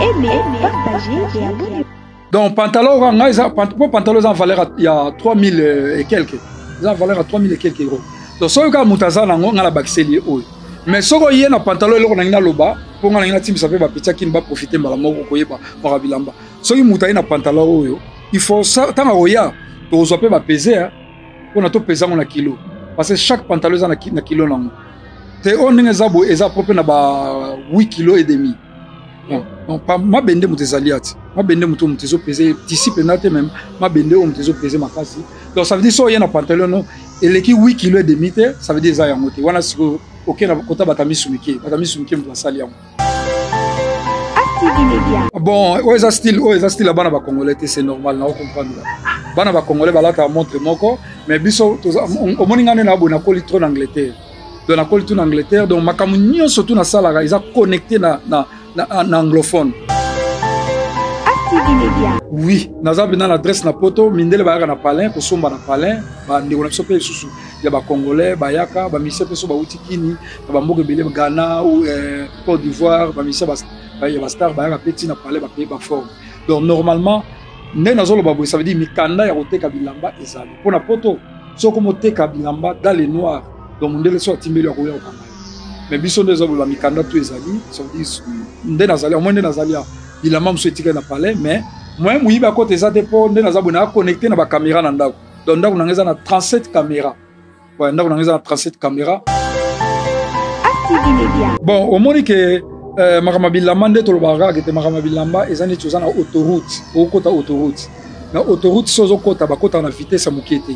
Aimez, partagez et abonnez-vous. Donc, pantalon, pantalon, en valeur, il y a 3000 et quelques. Ils ont valeur à 3000 et quelques euros. Donc, si vous avez un baxeli, mais si vous avez un pantalon, vous avez un loba, pour vous avez un team, ça fait petit qui va profiter de la mort, vous avez un si vous avez un pantalon, il faut ça, tant que vous avez un peser, on a tout pesé en kilo. Parce que chaque pantalon a un kilo. On a propre 8 kg et demi. Donc, ma bende mutezaliati. Ma bende mutezo peser d'ici penate même. Ma bende mutezo peser ma kasi. Donc ça veut dire so y a un pantalon et les qui 8 kg et demi, ça veut dire ça y a monté. Wana siko OK na kota batami sumike mutwa sali yango. Bon, oza style bana ba congolais c'est normal na comprendre. Bana ba congolais balata montre moko mais biso o moninga na bona ko litro en Angleterre. Donc na ko litro en Angleterre donc makamunyo surtout na sala ils a connecté na anglophone. Oui, naza bina l'adresse na poto mindele ba na palin ko somba na palin ba ndeko na sope susu ya ba congolais ba yaka ba misepe so ba utikini ba mboke belé Ghana ou Côte d'Ivoire ba misepe ba star ba yaka petit na palais ba pays ba forme. Donc normalement né nazolo ba ça veut dire mikanda ya koteka bilamba ezali pona poto soko moteka bilamba dans les noirs donc ndele so timbeli ya koya okanga. Mais biso ndezo ba mikanda tout ezali ça veut dire ndé nazali au moins ndé nazali il a même souhaité na palais mais moi muyi ba côté ça dépend ndé naza bona connecter na ba caméra na ndako donc ndako nangeza na 37 caméras ouais ndako nangeza na 37 caméras. Bon au moins que makama bilamba ndé to lobaka que te makama bilamba ezani tozana na autoroute au côté autoroute na autoroute sozo kota ba kota na vitesse mokete.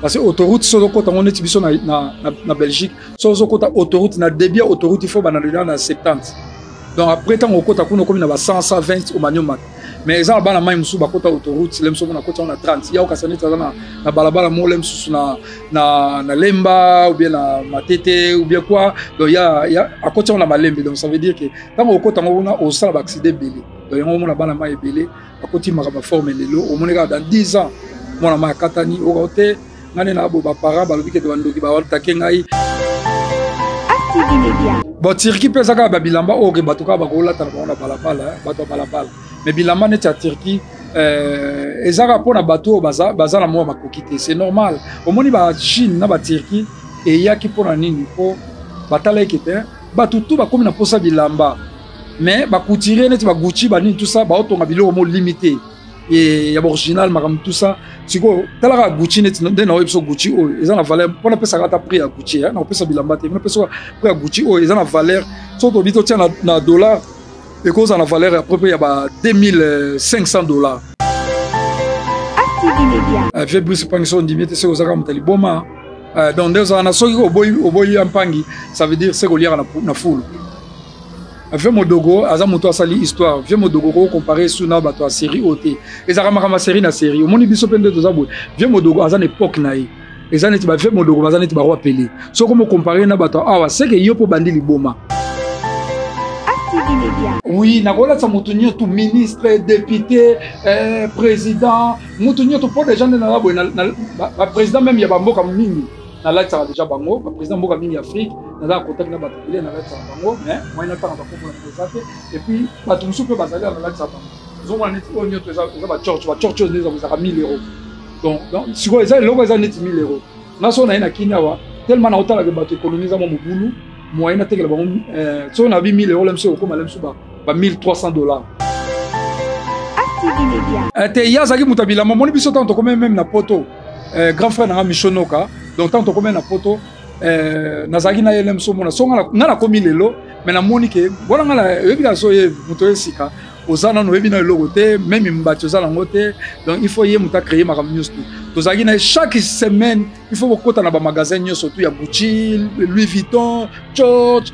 Parce que autoroute sozo kota on est biso na Belgique sozo kota autoroute na débit autoroute il faut banana na 70. Donc après tant au kota kuno comme na ba 100 120 au maniomat. Mais ça ba na mai musu ba kota autoroute lemso na kota na 30. Ya okasani tazana na balabala mo lemsu na lemba ou bien na matete ou bien quoi. Donc il y a à côté on a malembe donc ça veut dire que tant au kota on a au sala ba accident belé. Donc on a ba na mai belé à côté ma ba forme lelo au moneka dans 10 ans mon ma katani au côté ngane na bo ba para ba lobi ke to ndoki ba walta kengai. Bon Turquie pesa ka ba bilamba o ke batuka ba ko lata na balabala bato balabala mais bilamba net ya Turquie ezaka pona bato baza na mo makokite c'est normal au moni ba Chine na ba Turquie et yaki pona nini po batala ekete bato tout ba komi na posa bilamba mais ba couturier net ba Gucci ba nini tout ça ba otonga biloko mo limité et ya original makam tout ça siko talaka Gucci net na webso Gucci o ezana valeur pona pesa ka ta prix ya Gucci na pesa bilamba te na pesa prix ya Gucci o ezana valeur soto bito tia na dollar et cause en valeur à peu près il y a $2500. Fait plus pension dimité c'est aux agam taliboma donc des ana soki oboyi ampangi ça veut dire c'est ko lire na full. Vieux modogo aza moto asali histoire vieux modogo ko comparer sur na bato a série OT ezaka makama série na série omoni biso pende to zabwe vieux modogo aza na époque na ye ezaneti ba vieux modogo aza neti ba roi Pelé so comme comparer na bato awa c'est que yo po bandi liboma. Oui, nagola sa mutunyo tout ministre, député, président, mutunyo tout pour des gens na la président même ya bamboka mingi. Na la ça déjà bango, président mboka mingi Afrique, na la contact na batulé na la ça bango, mais moi na pas ba comprendre ça et puis batu musu pe bazali na la ça bango. Zo wana neti onyo to za ba church ne za ba 1000 euros. Donc si quoi ça logo za neti 1000 euros. Na so na ina kinyawa tellement na otala ke batu économiser mo mobulu. Moi, il y a si on a 1000 euros, c'est $1300. Il y a Zaki Moutabila, mon biso tant qu'on même na poto, grand frère na Michonoka, donc tant qu'on na poto, Nazaki na yelem so mona, so na komi lelo, mais na monike, voilà na ebiga so ye mutoye sika, ozana no ebina logo te, même mbati ozana ngote, donc il faut y muta créer ma news tout. Chaque semaine, il faut que na ba magasin surtout ya Gucci, Louis Vuitton, George,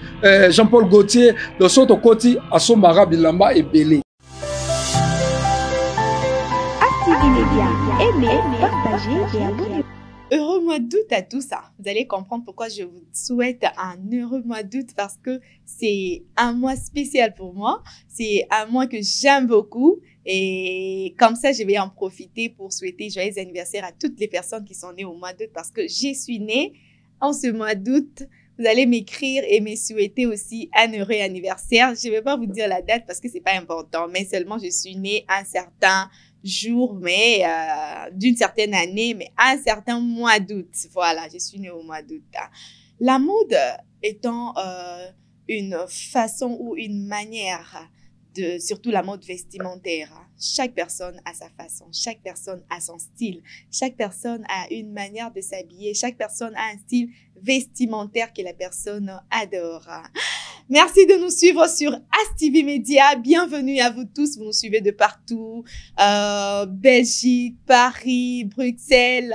Jean-Paul Gaultier, de sorte côté à son mara bilamba et belé. Aimez, partagez et abonnez-vous. Heureux mois d'août à tout ça. Vous allez comprendre pourquoi je vous souhaite un heureux mois d'août parce que c'est un mois spécial pour moi. C'est un mois que j'aime beaucoup. Et comme ça, je vais en profiter pour souhaiter joyeux anniversaire à toutes les personnes qui sont nées au mois d'août parce que je suis née en ce mois d'août vous allez m'écrire et me souhaiter aussi un heureux anniversaire. Je ne vais pas vous dire la date parce que c'est pas important, mais seulement je suis née un certain jour, mais d'une certaine année, mais un certain mois d'août. Voilà, je suis née au mois d'août. La mode étant une façon ou une manière surtout la mode vestimentaire. Chaque personne a sa façon, chaque personne a son style, chaque personne a une manière de s'habiller, chaque personne a un style vestimentaire que la personne adore. Merci de nous suivre sur ASTV Media. Bienvenue à vous tous. Vous nous suivez de partout. Belgique, Paris, Bruxelles,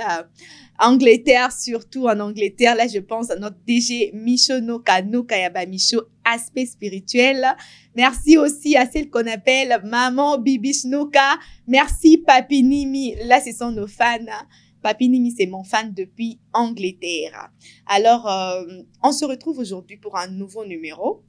Angleterre, surtout en Angleterre. Là, je pense à notre DG Micho Noka Yaba Micho, aspect spirituel. Merci aussi à celle qu'on appelle Maman Bibish Noka. Merci Papi Nimi. Là, ce sont nos fans. Papi Nimi, c'est mon fan depuis Angleterre. Alors, on se retrouve aujourd'hui pour un nouveau numéro.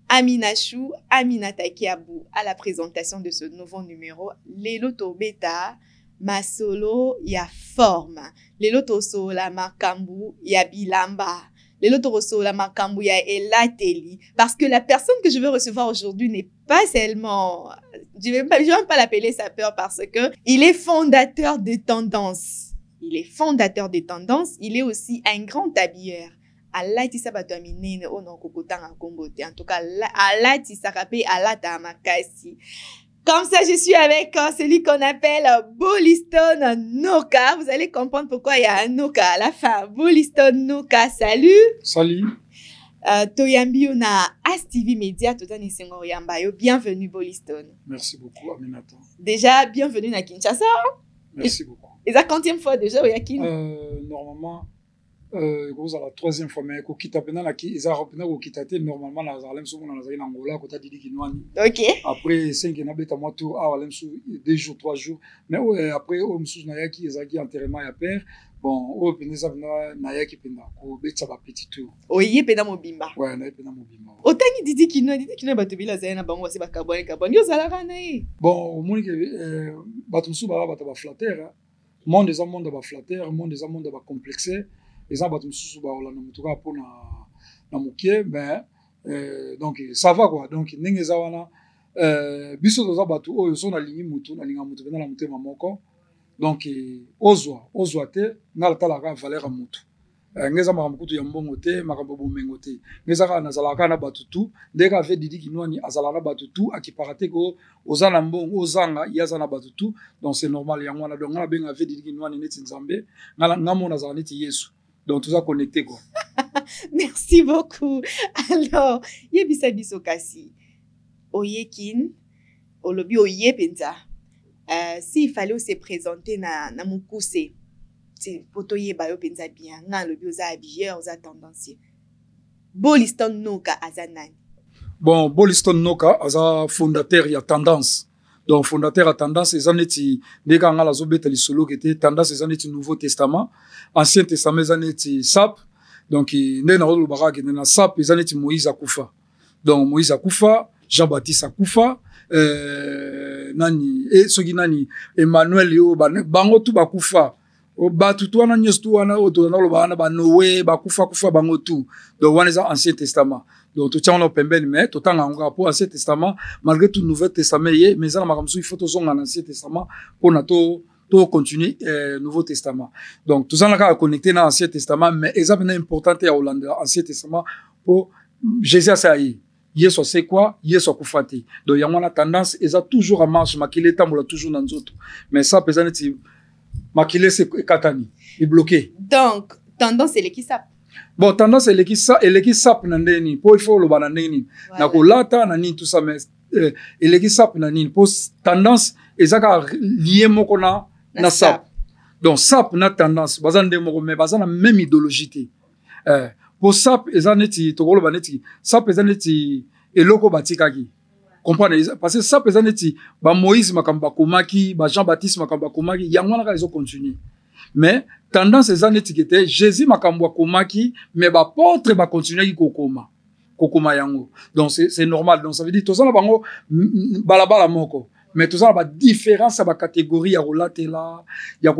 Amina Chou, Aminata Kiabou à la présentation de ce nouveau numéro. Lelo Tobeta, ma solo ya forme. Lelo Tosola Makambu ya Bilamba. Lelo Tosola Makambu ya Elateli. Parce que la personne que je veux recevoir aujourd'hui n'est pas seulement, je vais même pas l'appeler sa peur parce que il est fondateur de tendances. Il est fondateur des tendances. Il est aussi un grand habilleur. En tout cas, comme ça, je suis avec celui qu'on appelle Boliston Noka. Vous allez comprendre pourquoi il y a un Noka à la fin. Boliston Noka, salut. Salut. Toyambi na ASTV Media, bienvenue Boliston. Merci beaucoup, Aminata. Déjà, bienvenue à Kinshasa. Merci beaucoup. Et la quantième fois déjà, normalement, c'est la troisième fois, mais quand tu as normalement, en Angola, quand tu as ok. Après 5 ans, tu as 2 jours, 3 jours. Mais après, on a enterrement à père. Bon, on a petit tour. Oui, pena mobimba. Ouais, on a pena mobimba. Otani didi kino batubila zaina bango se bakabone kabone. Yo zalaka na e. Bon, au moins que batumsu ba flatteur. Monde des monde ba flatteur, monde des monde ba complexé. Les gens batumsu ba ola na mutuka po na mukie, ben donc ça va quoi. Donc ningeza wana biso toza batu oyo so na lingi mutu na linga mutu na mutema moko. Donc ozwa te na talaka valeur ya mutu. Ngeza makambo kutu ya mbongo te, makambo bomengo te. Ngeza kana zalaka na batutu, ndeka ve didi kinwani azala na batutu akiparate ko ozana mbongo ozanga yaza na batutu. Donc c'est normal ya mwana donc na benga ve didi kinwani neti nzambe, ngala mona za neti Yesu. Donc tout ça connecté quoi. Merci beaucoup. Alors, yebisa biso kasi. Oyekin, olobi oye penza. S'il fallait se présenter na mukuse, c'est potoye bayo penza bien, na lobi oza habilleur, oza tendancier. Boliston Noka azanani. Bon, Boliston Noka aza fondateur ya tendance. Donc fondateur à tendance les aneti ndeka ngala zo beta lisolo kete tendance les aneti Nouveau Testament, Ancien Testament les aneti SAP. Donc ndena olo baraka na SAP les aneti Moïse akufa. Donc Moïse akufa, Jean-Baptiste akufa, nani e soki nani Emmanuel yo bango tu bakufa o batu tu wana nyos tu wana o to na lo bana ba Noé bakufa bango tu. Donc wana za Ancien Testament. Donc tout tient pembeni mais tout tanga nga pour Ancien Testament malgré tout Nouveau Testament ye mais ça makamsu il faut to zonga na Ancien Testament pour na to continuer Nouveau Testament. Donc tout ça na ka connecter na Ancien Testament mais exactement important ya Hollande Ancien Testament pour Jésus asayi. Yeso c'est quoi? Yeso kufati. Donc yango na tendance eza toujours en marche makile tambola toujours na nzoto. Mais ça pesane ti makile c'est katani, il bloqué. Donc tendance c'est l'équipe sap. Bon tendance c'est l'équipe sap na ndeni. Po il faut lo bana ndeni. Na kolata na ni tout ça mais l'équipe sap na ni. Po tendance ezaka lié moko na sap. Donc sap na tendance bazande moko mais bazana même idéologie. Pour sap ezaneti tokolo baneti sap ezaneti eloko batikaki comprendre parce que sap ezaneti ba Moïse makamba komaki ba Jean-Baptiste makamba komaki yango na ka continuer mais tendance ezaneti kete Jésus makamba komaki mais ba apôtre ba continuer kokoma yango donc c'est normal donc ça veut dire tozana bango balabala moko mais tout ça ba différence ba catégorie ya rolatela ya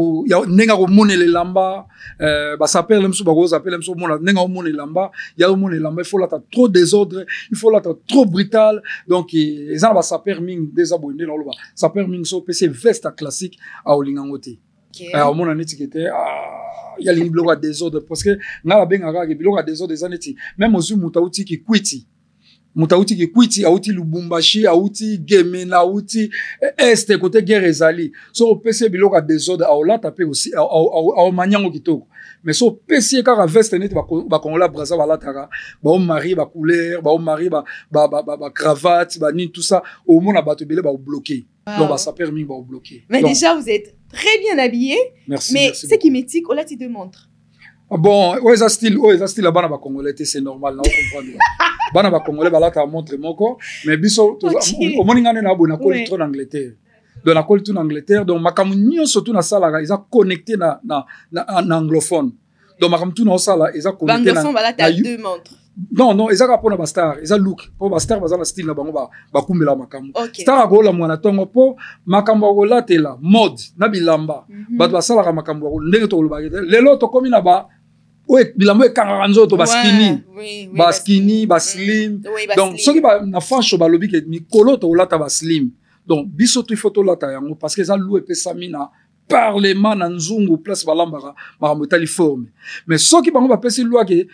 nenga ko monele lamba ba s'appelle même so ba ko s'appelle même so mona nenga ko monele lamba ya monele lamba il faut là trop désordre il faut là trop brutal donc ils en ba s'appelle ming des abonnés dans le bas s'appelle ming so PC veste classique à olingangote au mona netikete il y a les blocs à désordre parce que na ba benga ga blocs à désordre des aneti même aux mutauti qui quiti Moutauti qui quiti, auti Lubumbashi, auti Gemena, auti Est, côté guerre ezali. So, PC biloko a désordre, a ola tapé aussi, a manyango kitoko. Mais so, PC kaka veste net, ba kongola braza, ba latara, ba o mari, ba couleur, ba o mari, ba cravate, ba ni, tout ça, au monde a battu belé, ba o bloqué. Donc, bah, ça permet, ba o bloqué. Mais donc, déjà, vous êtes très bien habillé. Merci. Mais ce qui m'étique, Ola, tu te montres. Bon, ça style là bana ba congolais c'est normal na comprendre. Bana ba congolais ba la ta montre moko mais biso au moningane na bona ko trop en Angleterre. Donc na ko tout en Angleterre donc makamu nyonso tout na sala ils a connecté na anglophone. Donc makamu tout na sala ils a connecté na anglophone ba la ta deux montres. Non, ils a pour na star, ils a look pour ba star ba za style na bango ba kumbela makamu. Star go la mwana tongo po makambo go la tela mode na bilamba. Ba ba sala ka makambo go ndenge to lo ba lelo to komi na ba oui, bilamba e kangaranzo to baskini, baskini, baslim. Donc, ce qui va na fashion ba lobi ke mikolo to lata baslim. Donc, biso tu photo lata yango parce que ça lou e pesamina parlement na nzungu place balambara maramotali forme. Mais ce qui bango ba pesi loi ke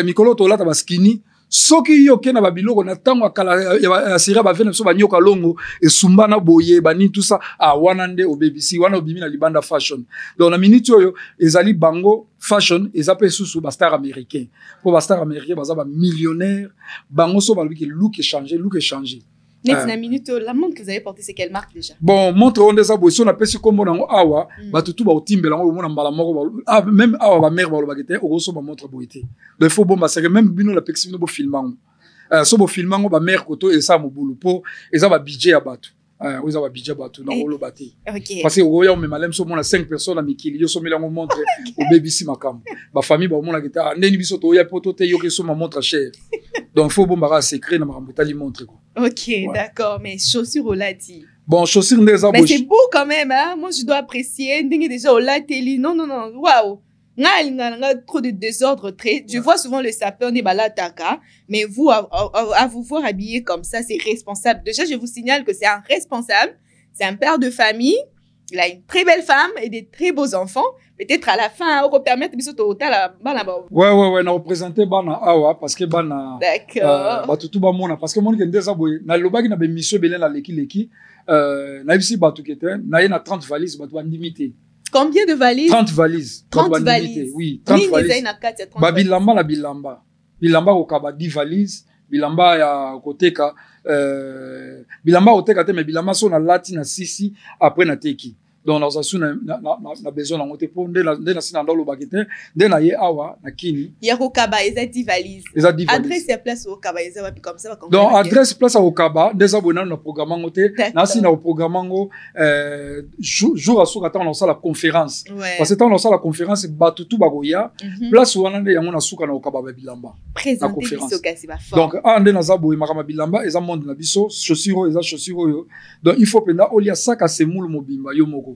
mikolo to lata baskini soki yo ke na babiloko na tango akala ya sira ba vene so ba nyoka longo e sumbana boye ba ni tout ça a wana nde o BBC wana obimi na libanda fashion donc na minute yo ezali bango fashion ezape susu ba star américain pour ba star américain baza ba millionnaire bango so ba lobi ke look changer Net na minute la montre que vous avez portée c'est quelle marque déjà? Bon montre on des abois so na pesi kombo nango awa ba tutu ba otimbela ngo mona mbala moko même awa ba mère ba lo bagete o so ba montre boité donc il faut bon c'est que même bino la pexi no bo filmango so bo filmango ba mère koto et ça mo boulot po et ça ba budget ya batu vous avez budget batu na lo bati parce que o ya me malem so mona 5 personnes à mikili yo so melango montre au BBC makam ba famille ba mona geta ndeni biso to ya poto te yo ke so ma montre cher donc il faut bon ba secret na makambo tali montre quoi. Ok, d'accord, mais chaussures au lati. Bon, chaussures des abouches. Mais c'est beau quand même, hein. Moi, je dois apprécier. Déjà au lati, non, waouh. Trop de désordre. Je vois souvent le sapeur des balataka, mais vous, à vous voir habillé comme ça, c'est responsable. Déjà, je vous signale que c'est un responsable, c'est un père de famille. Il a une très belle femme et des très beaux enfants. Peut-être à la fin, on va permettre de sauter au tal. Ouais, on a représenté Bana Awa parce que Bana. D'accord. Batutu Bamona parce que mon kende saboy na lobaki na be monsieur Belen la leki na ibisi batu kete na yena 30 valises batu bandimité. Combien de valises? 30 valises. 30 valises. Oui, 30 valises. Ba bilamba la bilamba. Bilamba ko kaba 10 valises. Bilamba ya koteka bilamba oteka te mais bilamba so na lati na sisi après na teki. Donc nous avons besoin de monter pour de sina dans le baguette de na ye awa na kini ya kokaba eza 10 valises adresse et place au kaba eza wapi comme ça donc adresse place au kaba des abonnés na programme ngote na sina au programme ngo jour à jour attend on la conférence parce que tant on la conférence batutu bagoya place wana nde yango na suka na okaba ba bilamba na conférence donc ande na zabo makama bilamba eza monde na biso chaussures eza chaussures yo donc il faut penda olia saka semulu mobimba yo moko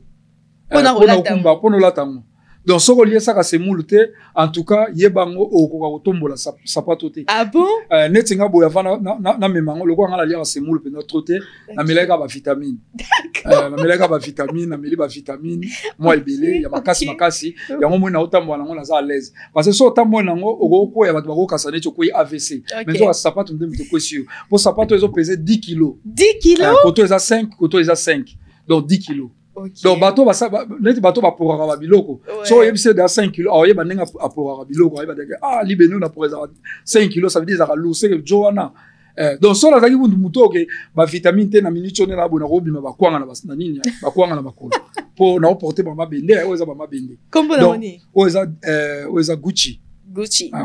Pono latango. Donc, ce qu'on ça c'est mouluté, en tout cas, yebango au kotombola sapato te. Ah bon? Netinga boya vana na memango, le quoi on a lire c'est moulu pe notre té, na melega ba vitamine. Na melega ba vitamine, na meli ba vitamine, moi belé, ya makasi, ya ngo na otambola ngo na za à l'aise. Parce que so otambola ngo oko ya ba ko kasane to ko AVC. Mais so sapato ndem te ko sûr. Pour sapato ils ont pesé 10 kg. 10 kg? Koto eza 5, koto eza 5. Donc 10 kg. Okay. Donc bateau bateau ba pour ba biloko so yebise da 5 kg oh yeba ninga pour biloko yeba de libenu na pour 5 kg ça veut dire ça lourd c'est joana donc so la zaki bundu mutoke ba vitamine te na minute on na bona robi ma ba kwanga na basna nini ba kwanga na makolo pour na porter ba mabende oza ba mabende kombo na moni oza Gucci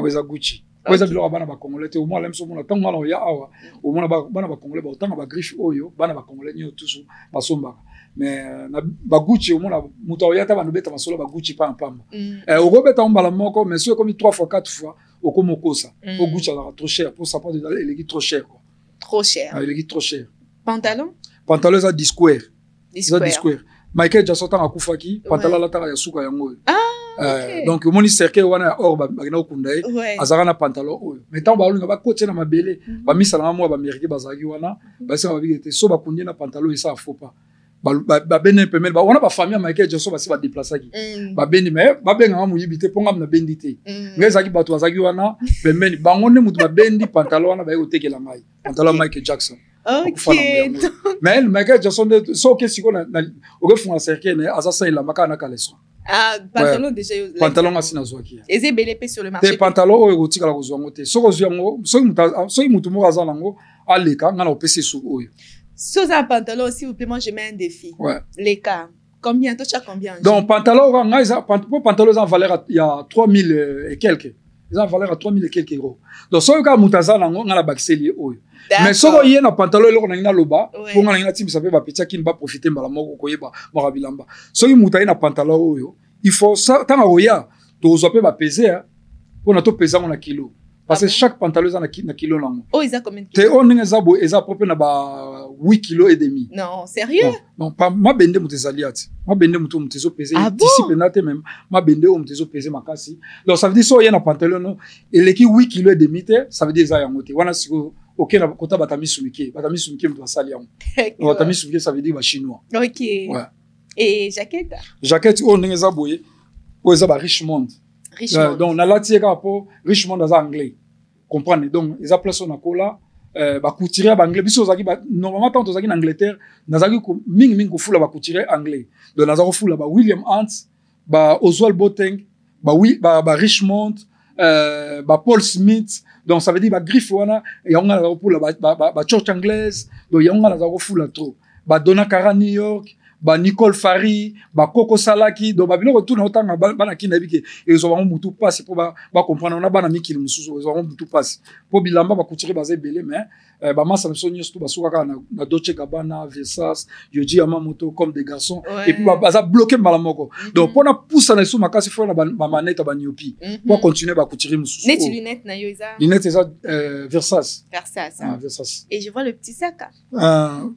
oza Gucci oza biloko bana ba congolais te au moins lemso mona tango na ya awa au moins bana ba congolais ba tanga ba griffe oyo bana ba congolais nyo tusu basomba mais na ba Gucci au moins muta oyata ba nobeta masolo ba Gucci pa pamba okobeta mbala moko mais so comme 3 fois 4 fois okomokosa au Gucci alors trop cher pour ça pas de il est trop cher quoi trop cher il est trop cher pantalon eza disquare eza Disquare. disquare Michael Jackson tanga akufaki pantalon lataka ya suka yango Ok. donc omoni cercle wana ya or bakina okunda ye Ouais. azalaka na pantalon oyo mais ntango baolinga bakotie na mabele bamisalanga mwa bamérike bazalaki wana basika babiki te so bakundi na pantalon esa faux pas babende pemene wana bafamille ya Michael Jackson basi badeplasaki babendi mais babenganga moyibi te mpo ngam na bendi te ngai ezalaki bato bazalaki wana pembeni bango nde moto babendi pantalon wana baye kotekela ngai pantalon ya Michael Jackson akufa na yango mais Michael Jackson nde soki sikoyo okefunga cercle na ye aza sa elamba kaka na kaleso Ah, pantalon déjà. pantalon asi nazwaki Et c'est bel épée sur le te marché. pantalon oyo ekotikala kozwa yango te soki ozwi yango soki motu moko aza nango aleka ngai na opesa esu oyo Sous un pantalon, s'il vous plaît, moi je mets un défi. ouais. Les cas. Combien? Toi, tu as combien? donc pantalon ngai po pantalon eza en valeur ya 3000 et quelques eza en valeur ya 3000 et quelques euros donc soki kaka moto aza nango ngai na bakiseli ye oyo mais soki oye na pantalon eloko nangi naloba mpo ngai nangi natimisa mpe bapeti akini baprofite mbala moko koyeba moko bilamba soki moto aye na pantalon oyo il faut ntango akoya tozwa mpe bapese mpona topesa yango na kilo parce que chaque pantalon eza na kilo nango Oh, ils ont combien de te kilos? oyo ndenge eza boye eza propre na ba 8 kilo et demi Non, sérieux? non mabende moto ezali ati mabende moto moto ezopese Ah bon? tisi mpena te meme mabende oyo moto ezopese makasi donc ça veut dire so oye na pantalon no eleki 8 kilo et demi te ça veut dire eza yango te wana sikoyo okenda kota batamisu mike moto basali yango batamisu mike ça veut dire bachinois Ok. ouais. Et jaquette? jaquette oyo ndenge eza boye oyo eza ba Richmond Richemont. donc nalati ye kaka mpo Richmond aza anglais comprendre donc eza place oyo nakola bacouturier baanglais biso ozalaki normalement ntango tozalaki na Angleterre nazalaki mingimingi kofula bacouturier anglais donc naza kofula ba William Hunt ba Oswald Boateng ba Richmond ba Paul Smith donc ça veut dire ba griffe wana yango nga naza kofula ba church anglaise donc yango nga naza kofula trop ba Donna Cara New York ba Nicole Fari ba Coco Salaki donc ba biloko tout na otanga bana kina bike ezo bango mutu passe pour ba comprendre na bana mikili mususu ezo bango mutu passe po bilamba ba couturier baza belé mais ba massa mso nyos tout basuka ka na Dolce Gabbana Versace Yohji Yamamoto comme des garçons et puis baza bloqué mbala moko donc pona poussa na sou makasi fo na ba manette ba nyopi pour continuer ba couturier mususu Net lunettes na yo eza. lunettes eza Versace Versace. Versace Et je vois le petit sac.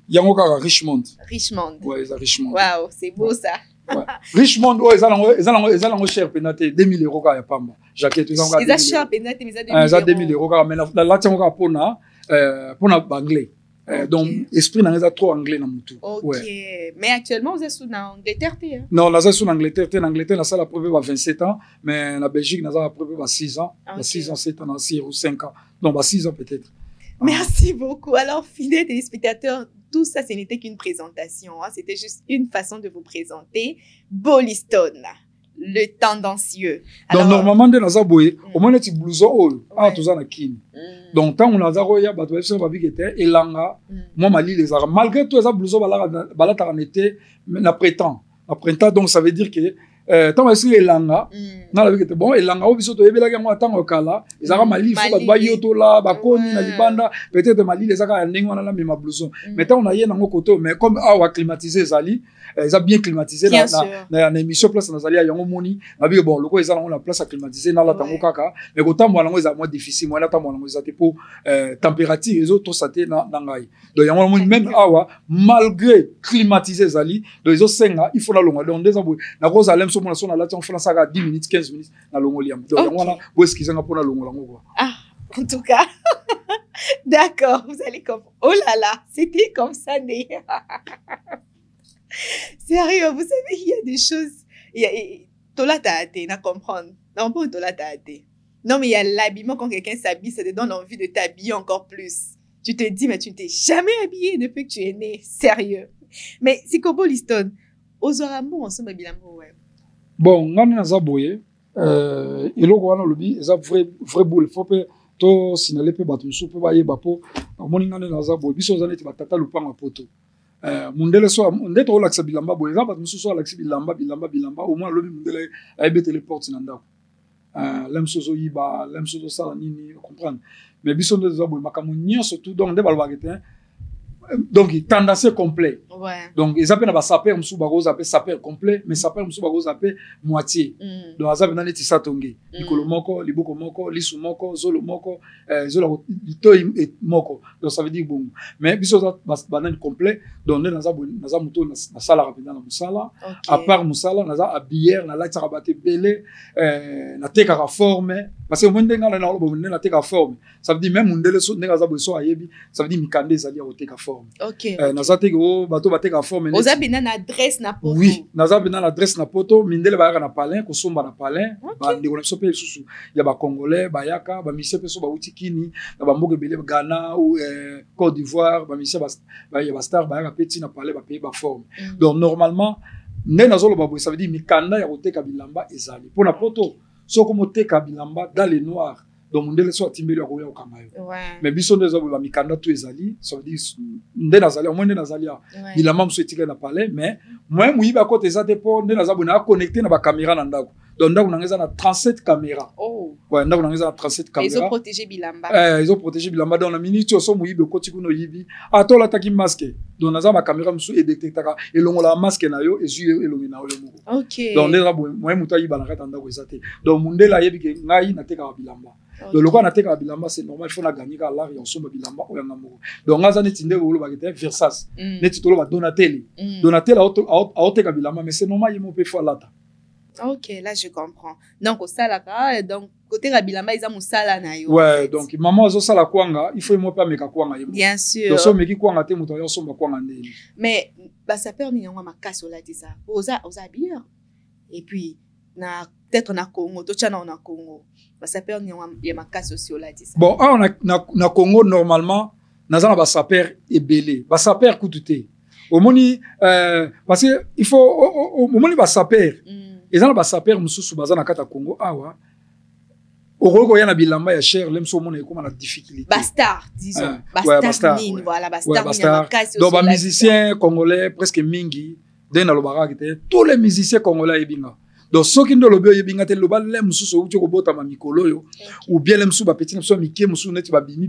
yango kaka Richmond Richmond. ouais eza Richmond Waouh, c'est beau ça. ouais. Richmond oh eza lango cher penate 2000 euros ka ya pamba jaquette eza Ils ont cher penate mais eza 2000 euros ka mais la latiango ka pona anglais donc esprit na eza trop anglais na mutu Ok. ouais. Mais actuellement vous êtes sous en Angleterre hein? non naza sous Angleterre te na Angleterre na sala preuve 27 ans mais na Belgique naza preuve 6 ans Okay. 6 ans 7 ans na 6 ou 5 ans donc 6 ans peut-être. Merci beaucoup. Alors, fidèles téléspectateurs, tout ça, ce n'était qu'une présentation. Hein. C'était juste une façon de vous présenter Bolistone, le tendancieux. Donc, normalement, dans la boye, au moins, tu blouson, Ouais. tout ça, na kin. Donc, tant on a zaroya, bah, tu vas faire ma vie et langa, moi, ma lit les arts. Malgré tout, ça, blouson, balata en été, na printemps. Na printemps, donc, ça veut dire que, tant que c'est langa, na la vie que bon, langa, au biso, tu es belga, moi, tant au kala, les arts, ma lit, faut ba yoto là, ba koni, na libanda, peut-être ma lit, les arts, n'engo, on a la même blouson. Mais tant on a yé, na mon côté, mais comme, on a climatisé, Zali, ils ont bien climatisé na émission place na zali ya yango moni na bi bon loko ezala la place à climatiser na la tango kaka mais ko tambo lango eza moins difficile moi na tambo lango eza te pour température les autres saté na ngai donc yango moni même awa malgré climatiser zali donc ils ont senga il faut la longa donc des abo na ko za lem so mona so na la on fait ça 10 minutes 15 minutes na longo liam donc yango na bo eskiza nga pona longo lango quoi. Ah, en tout cas. D'accord, vous allez comprendre. Oh là là, c'était comme ça d'ailleurs. Sérieux, vous savez, il y a des choses. Tola t'a hâté, n'a comprendre. Non, pas tola t'a hâté. Non, mais il y a l'habillement quand quelqu'un s'habille, ça te donne envie de t'habiller encore plus. Tu te dis, mais tu ne t'es jamais habillé depuis que tu es né. Sérieux. Mais c'est comme Bolistone. Ozorambo, on se met bien ouais. Bon, ngani na zaboye, eloko wana lobi, eza vrai boule. Faut pe to sinale pe batu musu pe ba yeba po. Moni ngani na zaboye, biso zaneti batata lupanga poto. Mundele so ndeto olakisa bilamba boye eza batu musu so alakisa bilamba au moins lobi mundele ayebete les portes na ndako. Lemsozo yiba, lemsozo sala nini, comprendre. Mais biso ndeto zaboye makambo nyonso tout donc nde balobaka te donc tendance complet. Ouais. Donc ils appellent ba saper musu ba goza appelle saper complet mais saper musu ba goza appelle moitié. Donc azabe na neti satonge likolo moko liboko moko lisu moko zolo moko zolo litoy moko. Donc ça veut dire bon mais biso banane complet donc naza muto na sala rapidement na musala à part musala naza habillère na lati rabate belé na teka ka forme parce que mo ndenga na lo bo na teka forme ça veut dire même mundele so ndenga za bo so ayebi ça veut dire mikande ezali ya teka forme. OK. Naza teka o bato bateka forme oza bina na adresse na poto. Oui, naza bina na adresse na poto mindele ba yaka na palin ko somba na palin ba ndeko na so pe susu ya ba congolais ba yaka ba mise pe so ba utikini na ba mboke belé Ghana ou Côte d'Ivoire ba mise ba ya ba star ba yaka petit na palais ba pays ba forme. Donc normalement né nazolo ba ça veut dire mikanda ya koteka bilamba ezali pour na poto so ko moteka bilamba dans le noir. Donc mundele so atimbeli ya koya okanga yo. Mais biso ndezo ba mikanda to ezali ça veut dire nde nazali au moins nde nazali ya bilamba mso etika na palais mais moi muyiba côté za te po nde nazabu na connecter na ba caméra na ndako. Donc ndako nangeza na 37 caméras. Oh. Ouais, ndako nangeza na 37 caméras. Ils ont protégé bilamba. Ils ont protégé bilamba dans la minute so muyibe koti kuno yibi. Atola taki masque. Donc naza ba caméra mso e détectaka elongo la masque na yo ezu elongo na yo moko. OK. Donc ndeza moi muta yiba na kata ndako ezate. Donc mundela yebi ke ngai na teka bilamba. Donc le roi n'a pas bilamba c'est normal il faut la gagner car là il y a ensemble bilamba ou yanga moko donc ngaza netinde wolo ba kete Versace netitolo ba Donatelle auto bilamba mais c'est normal il mo pe fois lata. OK, là je comprends. Donc au salaka donc côté bilamba ils a musala na yo. Ouais, donc maman zo sala kwanga il faut mo pa meka kwanga yebo. Bien sûr. Donc so meki kwanga te muto yo somba kwanga ndeni. Mais ba ça permet ngwa makaso la dit ça. Oza bien. Et puis na peut-être na Congo to tchana na Congo ba saper ni ya makasi aussi la dit ça. Bon na Congo normalement nazana ba saper ebelé ba saper kututé au moni parce que il faut au moni ba saper ezana ba saper mususu bazana kata Congo awa oroko ya na bilamba ya cher lemso mona ekoma na difficulté bastard disons bastard mine voilà bastard makasi donc ba musiciens congolais presque mingi dès na lobara kité tous les musiciens congolais ebinga. Donc ceux qui ne l'ont pas bien gâté le bal les musu so uti ko bota ma mikolo yo ou bien les musu ba petit musu mike musu net ba bimi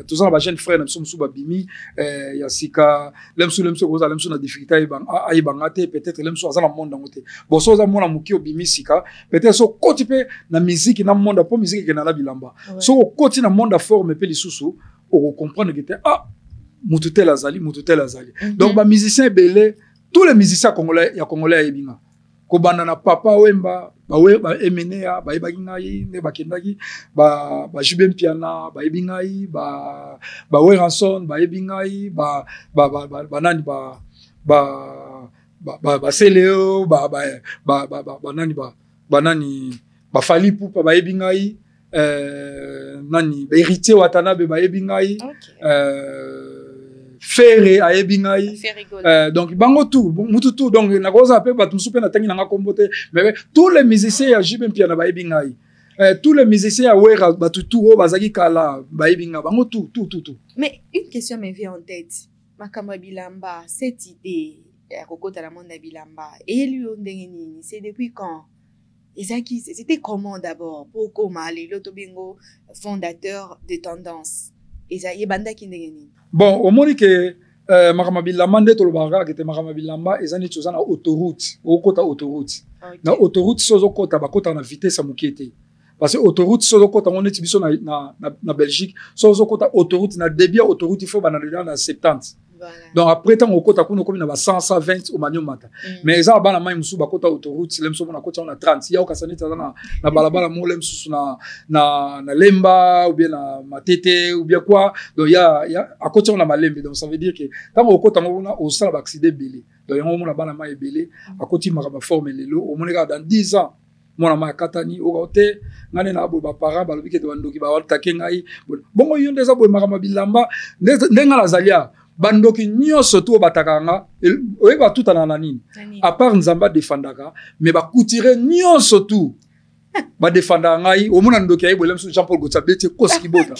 tous ça ba jeune frère musu ba bimi ya sika les musu ko za les musu na difficulté ay bangate peut-être les musu za na monde ngote bon so za mona muki obimi sika peut-être so koti pe na musique na monde po musique ke na la bilamba so koti na monde forme pe lisusu o comprendre que mututel azali donc ba musicien belé tous les musiciens congolais ya congolais ebinga kobanda na papa wemba ba emenea ba ibagingai ne bakendaki ba jubem piana ba ibingai ba weranson ba ibingai ba nani ba seleo ba nani ba fali pupa ba ibingai nani ba héritier watanabe ba ibingai Ferré a ebingai donc bango tout mutu tout donc na koza pe batu supe na tangi na kombote mais tous les musiciens ya jibem piana ba ebingai tous les musiciens ya wera batu tout o bazaki kala ba ebinga bango tout mais une question me vient en tête makamba bilamba cette idée ya kokota la monde bilamba et lui on ndengeni c'est depuis quand Ezaki c'était comment d'abord pour comment les Lotobingo fondateur de Tendance Ezaki banda ki ndengeni. Bon, au moni que makama bilamba nde tolobaka kete makama bilamba ezani tozana autoroute, okota autoroute. Na autoroute sozo kota bakota na vitesse ya mukete. Parce que autoroute sozo kota on est biso na Belgique, sozo kota autoroute na débit autoroute il faut banana na 70. Voilà. Donc après tant au kota kuno comme na 100 120 au manio mata. Mais eza bana mai musu bakota autoroute lemso na kota na 30. Ya okasani tazana na balabala mo lemsu na lemba ou bien na matete ou bien quoi. Donc ya à côté on a malembe donc ça veut dire que tant au kota on a au sala accident belé. Donc on mona bana mai belé à côté makaba forme lelo au moneka dans 10 ans. Mona ma katani okote ngane na abo ba para ba lobike to bandoki ba watake ngai bongo yonde za boy makama bilamba ndenga la zalia bandoki nyonso to batakanga oyeba tutana na nini à part nzamba defendaka mais ba coutire nyonso tout ba defenda ngai omona ndoki ayebo lemso Jean Paul Gotsabete koski bota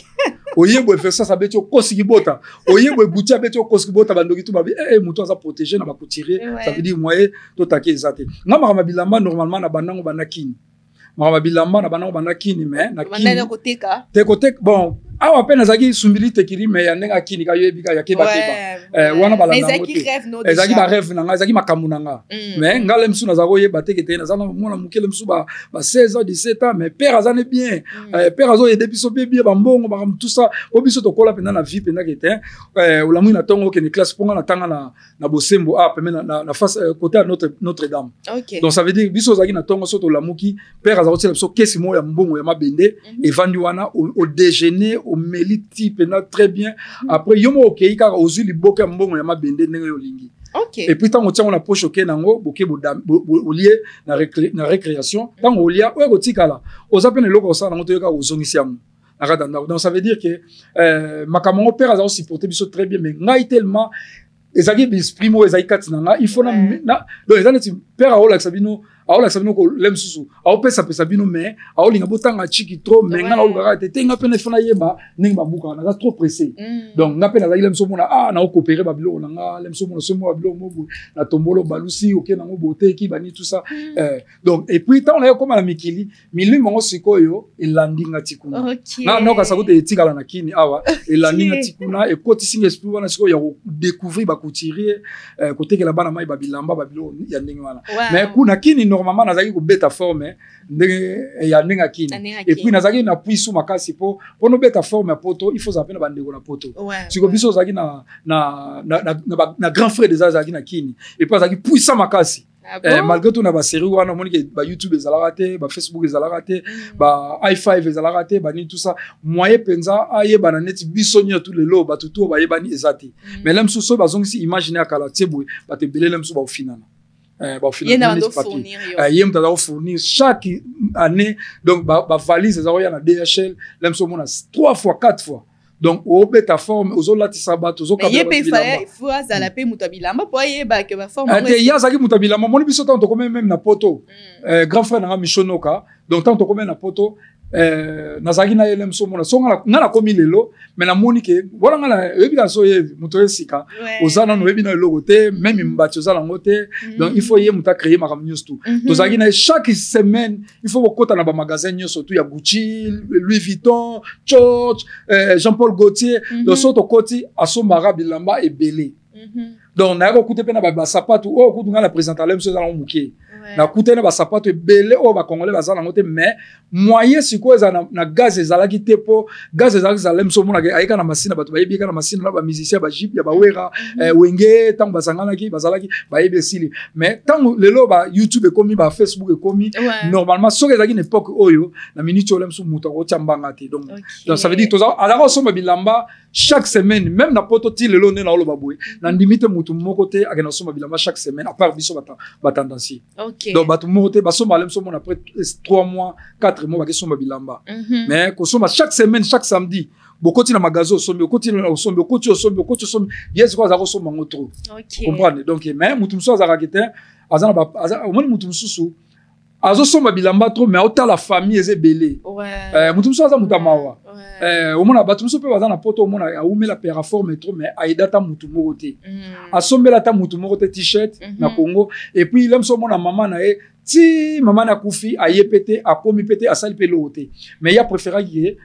oyebo faire ça beti koski bota oyebo butia beti koski bota bandoki tout ba muto za protéger na ba coutire ça veut dire moye to take ezate nga makama bilamba normalement na bandango banakini makama bilamba na bandango banakini mais na kini te côté bon awa pe nazaki sumbili tekili mais ya ndenga kini ka yebika ya keba keba wana bala na ngote ezaki ba rêve na nga ezaki makambu na nga mais ngale msu nazako yeba tekete na zana mona mukele msu ba 16 ans 17 ans mais père azane bien père azo yede biso bien ba mbongo ba tout ça obiso to kola pena na vie pena kete olamu na tongo ke ni classe ponga na tanga na bosembo pe na face côté à Notre Dame. Donc ça veut dire biso zaki na tongo soto lamuki père azako tela biso kesi mo ya mbongo ya mabende et vandi wana au déjeuner au meli type na très bien après yomo okei kaka ozui liboka mbongo ya mabende ndenge yo lingi. Et puis tant on a poche ok nango boké lié na récréation tant on lia o kotikala ozapene loko ça nango to yoka ozongisiamu. Donc ça veut dire que makamongo père azako supporter biso très bien mais ngai tellement ezaki l'esprit mo ezaki katinanga il faut na donc ezaki père aola sabino ko lemsusu aopesa pesa bino mais aolinga botanga chiki trop mais ngana olukaka te tenga pena fona yeba ninga babuka na trop pressé donc nga pena ezaki lemso mona na coopérer babilo nanga lemso mona somo babilo mobu na tombolo balusi oké nango boté ki bani tout ça donc et puis tant on a comme la mikili mili mongo sikoyo elandinga tikuna na noka sakote etikala na kini awa elandinga tikuna et koti singa esprit wana sikoyo ya découvrir ba couturier côté que la bana mai babilamba babilo ya ndinga wana mais kuna kini normalement nazaki ko beta forme ndenge ya ndinga kini et puis nazaki na puisu makasi po no beta forme ya poto il faut zapena bandeko na poto siko biso zaki na grand frère des azaki na kini et puis azaki puissant makasi. Malgré tout na ba série wana moni ke ba YouTube ezalaka te ba Facebook ezalaka te ba i5 ezalaka te ba ni tout ça moyen penza ayeba na net biso nyo tout le lo ba tutu ba yeba ni ezati mais lem so ba zongi si imaginer akala tebwe ba te belé lem so ba finana ba finana yem ta fournir chaque année donc ba valise ezaloya na DHL lem so mona 3 fois 4 fois. Donc au beta forme aux olati sabat aux okabela il faut azala pe mutabilamba po yeba ke ba forme ya zaki mutabilamba moni biso tant to même na poto grand frère na Michonoka donc tant to na poto nazaki na yele mso mona songa na komi lelo mais na moni ke wala ngala yebika so ye muto esika ozana no yebina logo te même mbati ozala ngote donc il faut ye muta créer makam news tout to zaki na chaque semaine il faut kokota na ba magasin nyonso tout ya Gucci Louis Vuitton George Jean-Paul Gaultier donc soto koti asomara bilamba ebele donc na ko kutepe na ba sapato o kutunga na présenter lem so za la muke na kutena ba sapato ebele o ba congolais bazala ngote mais moyen siko eza na gaz ezalaki te po gaz ezalaki za lem so mona ayika na machine bato bayebi ka na machine na ba musicien ba jip ya ba wera wenge tango bazanganaki bazalaki bayebi esili mais tango lelo ba YouTube ekomi ba Facebook ekomi normalement soki ezalaki na époque oyo na minute lem so muto ko tiambanga te donc ça veut dire toza alaka somba bilamba chaque semaine même na poto ti lelo ne na olo babwe na ndimite mutu moko te akena somba bilamba chaque semaine à part biso ba tendancier. Donc batu moko te ba somba lem so mona après 3 mois 4 mois ba somba bilamba mais ko somba chaque semaine chaque samedi bokoti na magasin sombi okoti na sombi okoti sombi yes quoi za ko somba ngotro comprendre donc mais mutu mso za rakete azana ba au moins mutu msusu azo somba bilamba trop mais autant la famille eze belé mutu mso za mutamawa au moins batu mso pe bazana poto au moins a umela peraforme trop mais aidata mutu moko te asombela ta mutu moko te t-shirt na Congo et puis l'aime so mona maman na e ti maman na kufi ayepete akomi pete asali pe lote mais ya préféra qui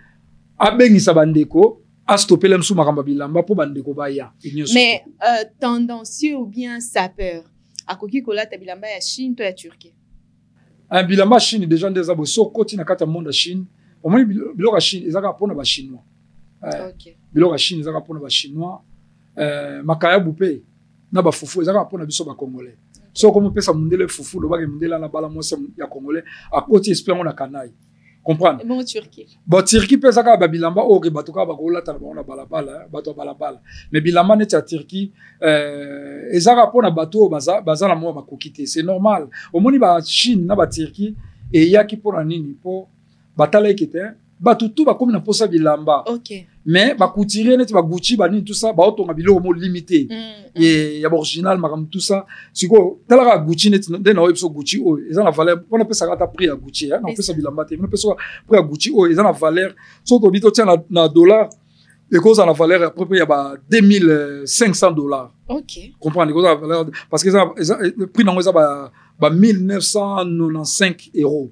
abengisa bandeko a stopper l'aime so makamba bilamba po bandeko baya mais tendancieux ou bien sapeur akoki kola ta bilamba ya Chine to ya Turquie un bilamba Chine déjà des abo so koti na kata monde Chine au moins biloko Chine ezaka pona ba chinois biloko Chine ezaka pona ba chinois makaya bupe na ba fufu ezaka pona biso ba congolais so comme pesa mundele fufu lo ba ke mundela na bala mwese ya congolais a koti espérons na kanai comprendre bon Turquie pesa ka ba bilamba o ke batuka ba ko lata na balabala bato balabala mais bilamba net ya Turquie ezaka pona bato baza na mo makokite c'est normal au moni ba Chine na ba Turquie et yaki pona nini po batala ekete bato tout ba comme na posa bilamba mais ba couturier net ba Gucci ba ni tout ça ba otonga biloko mo limité et ya original makam tout ça siko talaka Gucci net de na webso Gucci o eza na valeur on appelle ça ta prix à Gucci na pesa bilamba te on appelle ça prix à Gucci o eza na valeur so to bito tia na dollar et cause na valeur à peu près ya ba $2500 comprendre cause valeur parce que le prix na eza ba 1995 €.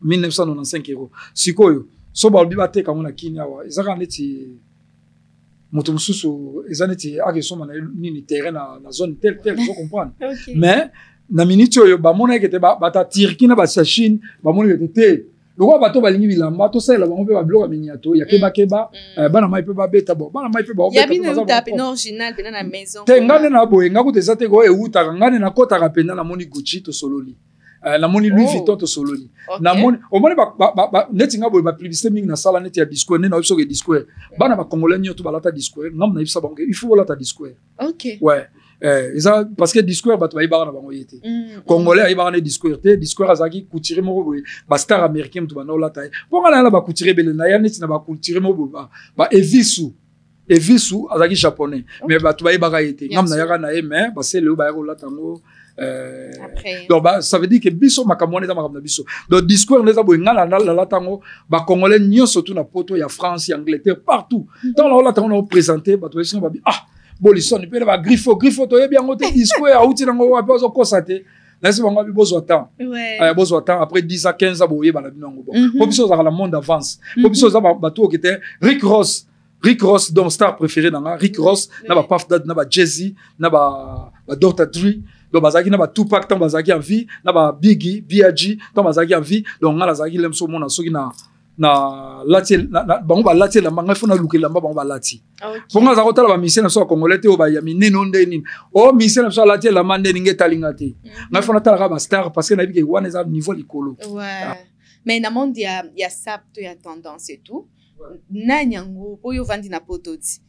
1995 €. Sikoyo so balobi bateka ngo na kini awa ezaka neti moto mususu eza neti akesoma na nini terrain na zone tel faut comprendre. Mais na minute oyo bamona ekete bata Turquie na ba Chine bamona ekete te loko bato balingi bilamba to sala bango pe babiloko miniato ya keba bana mai pe babeta bon bana mai pe ba ya bino uta pe original pe na maison te ngane na boye ngako te zate go euta ngane na kota ka penda na moni Gucci to sololi na moni Louis Vuitton to sololi na moni o moni ba neti ngabo ba publicité mingi na sala neti ya discours ne na biso ke discours bana ba congolais nyoto balata discours ngam na bisa bango il faut balata discours. OK ouais ça parce que discours bato ba ibara na bango yete congolais ibara na discours te discours azaki couture moko boye ba star américain to bana olata ponga na ba couture bele na ya neti na ba couture moko ba evisu azaki japonais mais bato ba ibara yete ngam na yaka na mais ba sele ba yako olata ngo donc ça veut dire que biso makamone za makamna biso donc discours neza boye ngala na la tango ba congolais nyo surtout na poto ya France ya Angleterre partout dans la olata on a présenté bato ba singa ba Bolison ni pele ba grifo to yebi yango te discours ya outi nango wa pezo kosate laisse bango bi bozo temps bozo temps après 10 à 15 ans boye bana binango bon po biso za la monde avance po biso za bato qui était Rick Ross donc star préféré nanga Rick Ross na ba Puff Daddy na ba Jay-Z na ba Dr. Dre donc bazaki na ba Tupac tant bazaki en vie na ba Biggie B.I.G tant bazaki en vie donc ngala zaki lemso mona soki na lati na bango ba lati la manga fona lukela bango ba lati ponga za kotala ba mission na so congolais te o ba ya mineno ndeni o mission na so lati la mande ninge talinga te na fona tala ba star parce que na bi ke wana za niveau likolo mais na monde ya sap to ya tendance et tout na nyango oyo vandi na pototi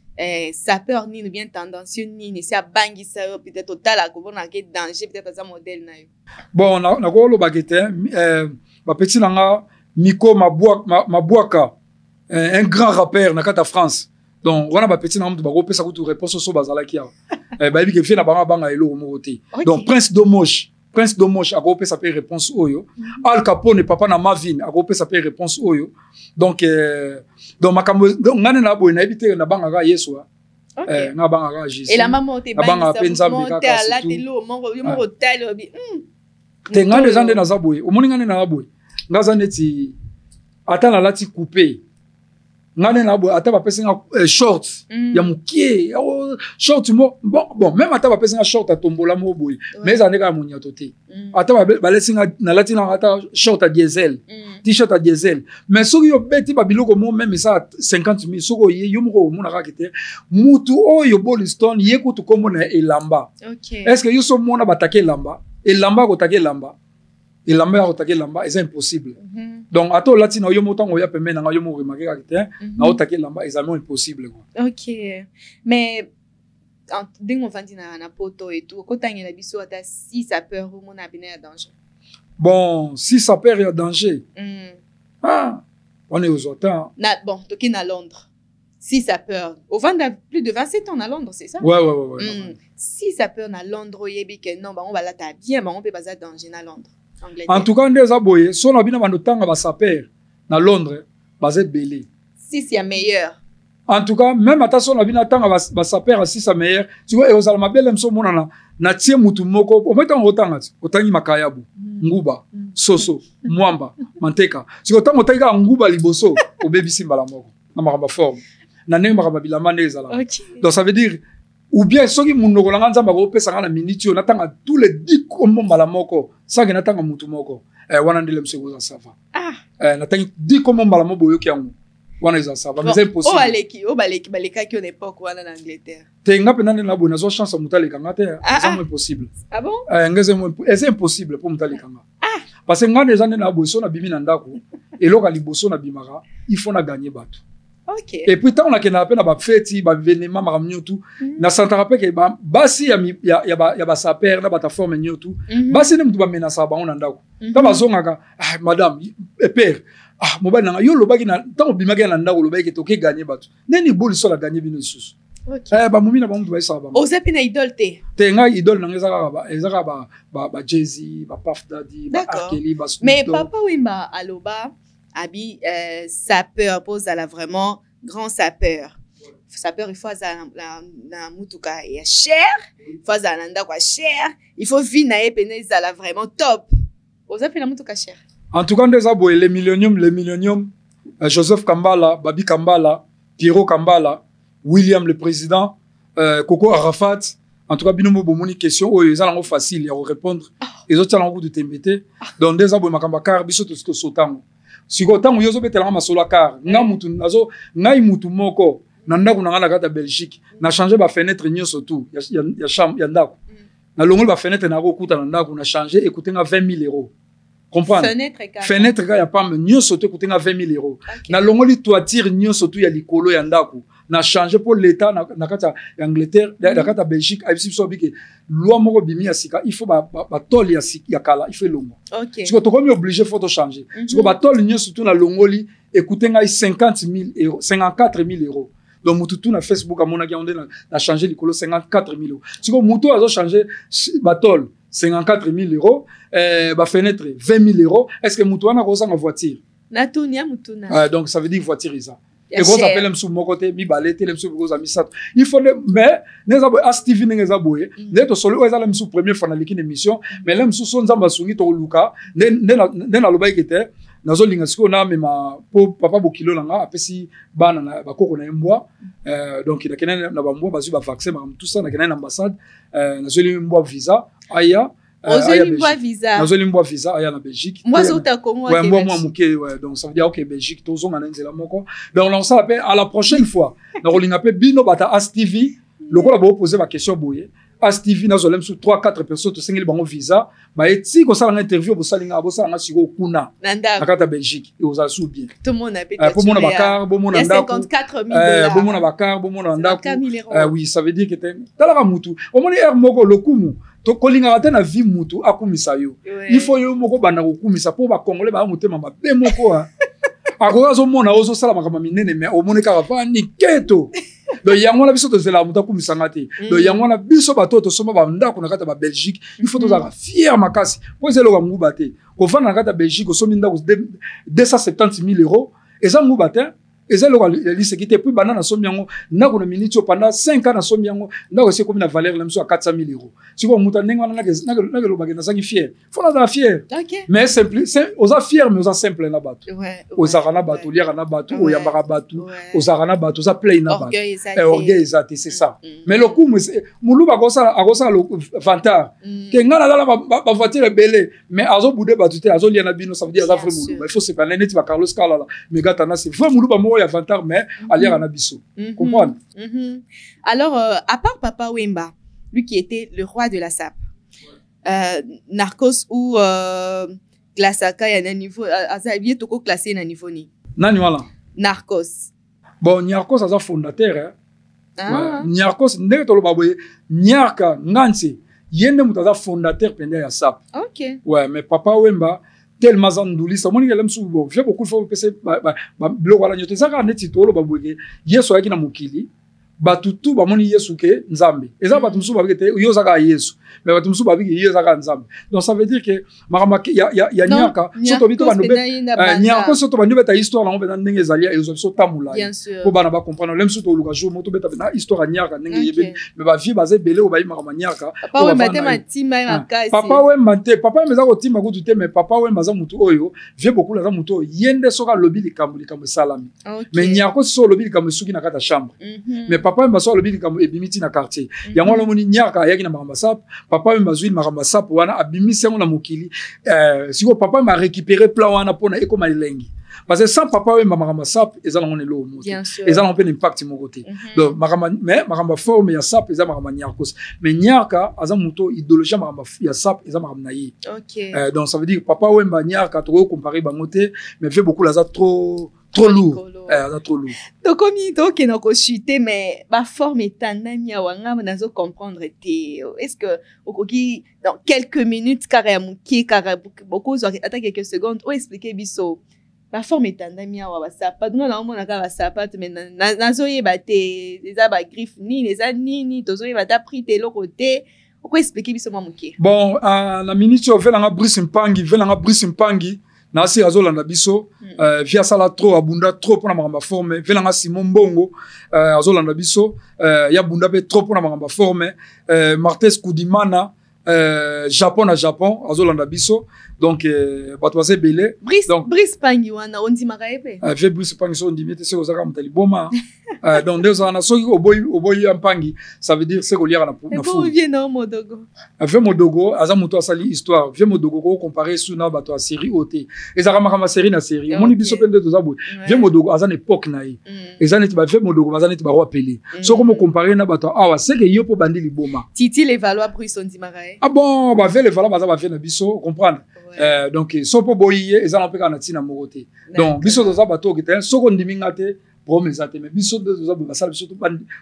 sapeur ni bien tendancieux ni c'est bangi ça peut-être total à kobona ke danger peut-être ça modèle na yo bon na ko lo bagete ba petit nanga Miko Mabouaka, un grand rappeur na kata France. Donc on a ba petit namdo ba ko pesa ko tu réponse so bazala kia. Ba bi ke fi na banga elo mo te. Donc Prince Domosh a ko pesa pe réponse oyo. Al Capone papa na Mavin a ko pesa pe réponse oyo. Donc makambo donc ngane na bo na ebite na banga ga Yesu. Na banga ga Jésus. Et la maman te banga penza mbika ka. La telo mo talo bi. Te ngane zande na zabwe. O moni ngane na zabwe. Ngaza neti ata na lati coupé ngane na bo ata ba pesinga short ya mukie short mo bon même ata ba pesinga short atombola mo boy mais ane ka munya tote ata ba lesinga na lati na ata short a diesel t-shirt a diesel mais soki yo beti ba biloko mo même ça 50,000 soko yo mo mona ka kete mutu oyo Boliston yekutu komo na elamba est-ce que yo so mona batake elamba ko take elamba et la mère otake lamba c'est impossible donc ato latina yo motango ya pemena nga yo mo remarquer ka na otake lamba c'est impossible quoi. OK mais dingo vandi na poto et tout kotangela biso ata si ça peur ou mon abine ya danger bon si ça peur ya danger on est aux autant na bon toki na Londres si ça peur au vend plus de 27 ans à Londres c'est ça ouais. Si ça peur na Londres yebi que non on va là ta bien on peut pas ça danger na Londres. En tout cas, ndeza boye, so na bina bandotanga ba saper na Londres, bazé belé. Si c'est meilleur. En tout cas, même ata so na bina tanga ba saper si c'est meilleur. Tu vois, ezala mabele mso mona na tie mutu moko, o meta ngotanga, otangi makayabu, nguba, soso, mwamba, manteka. Si otanga otanga nguba liboso, o bebi simba la moko. Na makamba forme. Na ne makamba bilama ezala. Donc ça veut dire ou bien ceux qui munoko la nzamba ko pesa na minute na tanga tous les 10 kombo mbala moko ça que na tanga mutu moko wana ndile msego za sava na tanga 10 kombo mbala moko yoki yango wana za sava mais c'est impossible o baleka ki on époque wana na Angleterre tenga pe nande na bona zo chance mutale kanga te c'est impossible bon c'est impossible pour mutale kanga parce que ngane zande na boso na bimi na ndako eloka liboso na bimaka il faut na gagner bato. OK. Et puis tant on a que na appel na ba feti ba événement maramnyo tout na santa rappel que basi ya ba saper na ba ta forme nyotu basi ne mtu ba menasa ba on ndako ta bazongaka madame père mobali na yo lobaki na tant obimaki na ndako lobaki to ke gagner bato neni boli so la gagner bino susu. OK. Ba mumi na ba mtu ba isa ba ozapi na idole te nga idole na ezaka ba Jay-Z ba Puff Daddy ba Kelly ba mais papa Wemba aloba abi sapeur pose à la vraiment grand sapeur il faut la mutuka ya cher il faut za nanda kwa cher il faut vivre na epene za la vraiment top oza pe la mutuka cher en tout cas ndeza boye les millénium Joseph Kambala, Babi Kambala, Pierrot Kambala, William le président, Coco Arafat. En tout cas, binomo bomoni question oh ils ont facile à répondre. Les autres ont de tembete. Donc des abo makamba car biso to sotango. Siko tango yozo betela masola car. Nga mutu nazo ngai mutu moko. Na ndako na ngana kata Belgique. Na changer ba fenêtre nyoso tout. Ya chambre ya ndako. Na longol ba fenêtre na kokuta na ndako na changer écouter nga 20 000 €. Comprendre? Fenêtre ka ya pam nyoso to écouter nga 20 000 €. Na longoli toiture nyoso tout ya likolo ya ndako. Na changé pour l'état na kata Angleterre na kata Belgique abisi so biki loi moko bimi ya sika il faut ba tol ya kala il faut longo OK siko to comme obligé faut to changer siko ba tol nyo surtout na longoli écouter ngai 50 000 €, 54 000 €. Donc mutu tout na Facebook amona ki onde na changer likolo 54 000 €. Siko mutu azo changer ba tol 54 000 €, ba fenêtre 20 000 €. Est-ce que mutu wana ko sanga voiture na tunia mutuna donc ça veut dire voiture isa. Et vous appelez M. Mokote, mi balete, M. Misat. Il faut mais nous avons Steve Nengezaboye, nous avons solo M. Première fois dans l'émission, mais M. Sonzamba Sungi to Luka, nena loba ikete, nazo lingasiko na mema po papa bokilo langa apesi bana na bakoko na mbwa, donc il a kena na bambwa bazu ba vaccin tout ça na kena na ambassade, nazo limbwa visa aya. Ozolimboa visa. Nazolimboa visa aya na Belgique. Moi zota Congo. Ouais, moi muké ouais. Donc ça veut dire OK Belgique tozo ngana nzela moko. Donc on s'appelle à la prochaine fois. Na rolinga pe bino bata As TV. Lokola ba poser ma question boye. As TV nazolem sur 3-4 personnes to sengeli bango visa. Ba eti ko sala interview bo salinga bo sala siko kuna. Na kata Belgique et aux sous bien. Tout le monde a peut-être. Pour mon bakar, bon mon ndako. 54 000 $. Bon mon bakar, bon mon ndako. 54 000 €. Oui, ça veut dire que tala mutu. O moni er moko lokumu. To kolinga na vie mutu akumisa yo il faut yo moko bana kokumisa po ba congolais ba mutema mabe moko ha akoka zo mona ozo sala makama minene mais o moneka ba ni keto do yango na biso to zela muta kumisa ngati do yango na biso bato to soma ba ndako na kata ba Belgique il faut to za fier makasi po zelo ba nguba te ko fana na kata Belgique so minda ko 270 000 € eza nguba te eza lo liste qui était plus banana sombiango ndako na minute pendant 5 ans na sombiango ndako c'est comme na valeur lemso à 400 000 €. Si ko muta nenga na lo bagena sangi fier faut la fier mais simple c'est oza fier mais oza simple na bato oza kana bato liaka na bato oyambaka bato oza kana bato oza play na bato orgueil ezate c'est ça mais le coup muluba akosa le vantard ke ngana la ba voiture belé mais azo boudé bato te azo liana bino ça veut dire aza vrai muluba il faut se parler net ba Carlos Kala mais gata na c'est vrai muluba mo ya vantard mais ali kana biso comprendre. Alors à part Papa Wemba lui qui était le roi de la SAP. Narcos ou Glasaka ya na niveau azabié toko classé na niveau ni. Nani wala? Narcos. Bon, Narcos a fondateur Narcos ndenge to lo baboye Nyarka Nganse yende mutaza fondateur pendant ya SAP. OK. Ouais, mais Papa Wemba tellement zandouli ça moni kelem subo j'ai beaucoup de fois pese blog wala nyote zaka neti to lo baboye Yesu yaki na mukili batutu bamoni Yesu ke nzambe eza batu musu babike yo zaka Yesu mais batu musu babike yo zaka nzambe donc ça veut dire que makama ya nyaka soto bito banobe nyaka soto banobe ta histoire na ngombe na ndenge zalia ezo so tamula ko bana ba comprendre lem soto luka jour moto beta na histoire nyaka ndenge yebe mais ba vie baze belé o ba makama nyaka papa we matema tima makasi papa we mante papa we meza ko tima ko tuté mais papa we maza mutu oyo vie beaucoup la mutu yende soka lobi likambo salami mais nyaka so lobi likambo suki na kata chambre mais papa mbaso lobi likambo ebimiti na quartier yango la moni nyaka yaki na makamba sap papa mbazui makamba sap wana abimisi yango na mokili siko papa m'a récupéré plan wana pona ekoma lengi parce que sans papa makamba sap ezala ngone lo moto ezala un peu impact mon côté donc makamba forme ya sap ezala makamba nyakos mais nyaka aza moto idéologie makamba ya sap ezala makamba na yi donc ça veut dire papa wemba nyaka to comparer bangote mais fait beaucoup là ça trop lourd. Trop lourd. Donc, comme il dit qu'il n'a pas chuté, mais ma forme est en amia wanga, on a comprendre. Est-ce que, dans quelques minutes, carrément, beaucoup, attends quelques secondes, ou expliquer biso. Ma forme est en amia wa sapa. Donc, on a un sapa, mais nazoye bate, les aba griffes ni, les anini, tozoye bata pris tes côté. Pourquoi expliquer biso mamuke? Bon, la minute, on fait la Brice Mpangi. Nasi azolanda biso via sala trop abunda trop pona makamba forme velanga Simon Mbongo azolanda biso ya bunda be trop pona makamba forme Martes Kudimana Japon na Japon azolanda biso donc bato baze belé donc Brice Pangi wana ondimaka ebe vie Brice Pangi so ndimete se ozaka mutali boma donc deux ans na soki oboyi ampangi ça veut dire c'est ko liaka na fou vie na modogo vie modogo aza muto asali histoire vie modogo ko comparer sous na bato a série OT ezaka makama série na série moni biso pende to zabwe vie modogo aza na époque na ye ezaneti ba vie modogo aza neti ba roi pelé so ko comparer na bato awa c'est que yo po bandi liboma Titi les Valois Brice ondimaka ah bon ba vie les Valois baza ba vie na biso comprendre donc sopo boyiye ezana peka na tina mokote donc biso toza bato okite soko ndiminga te promesse ate mais biso toza basala biso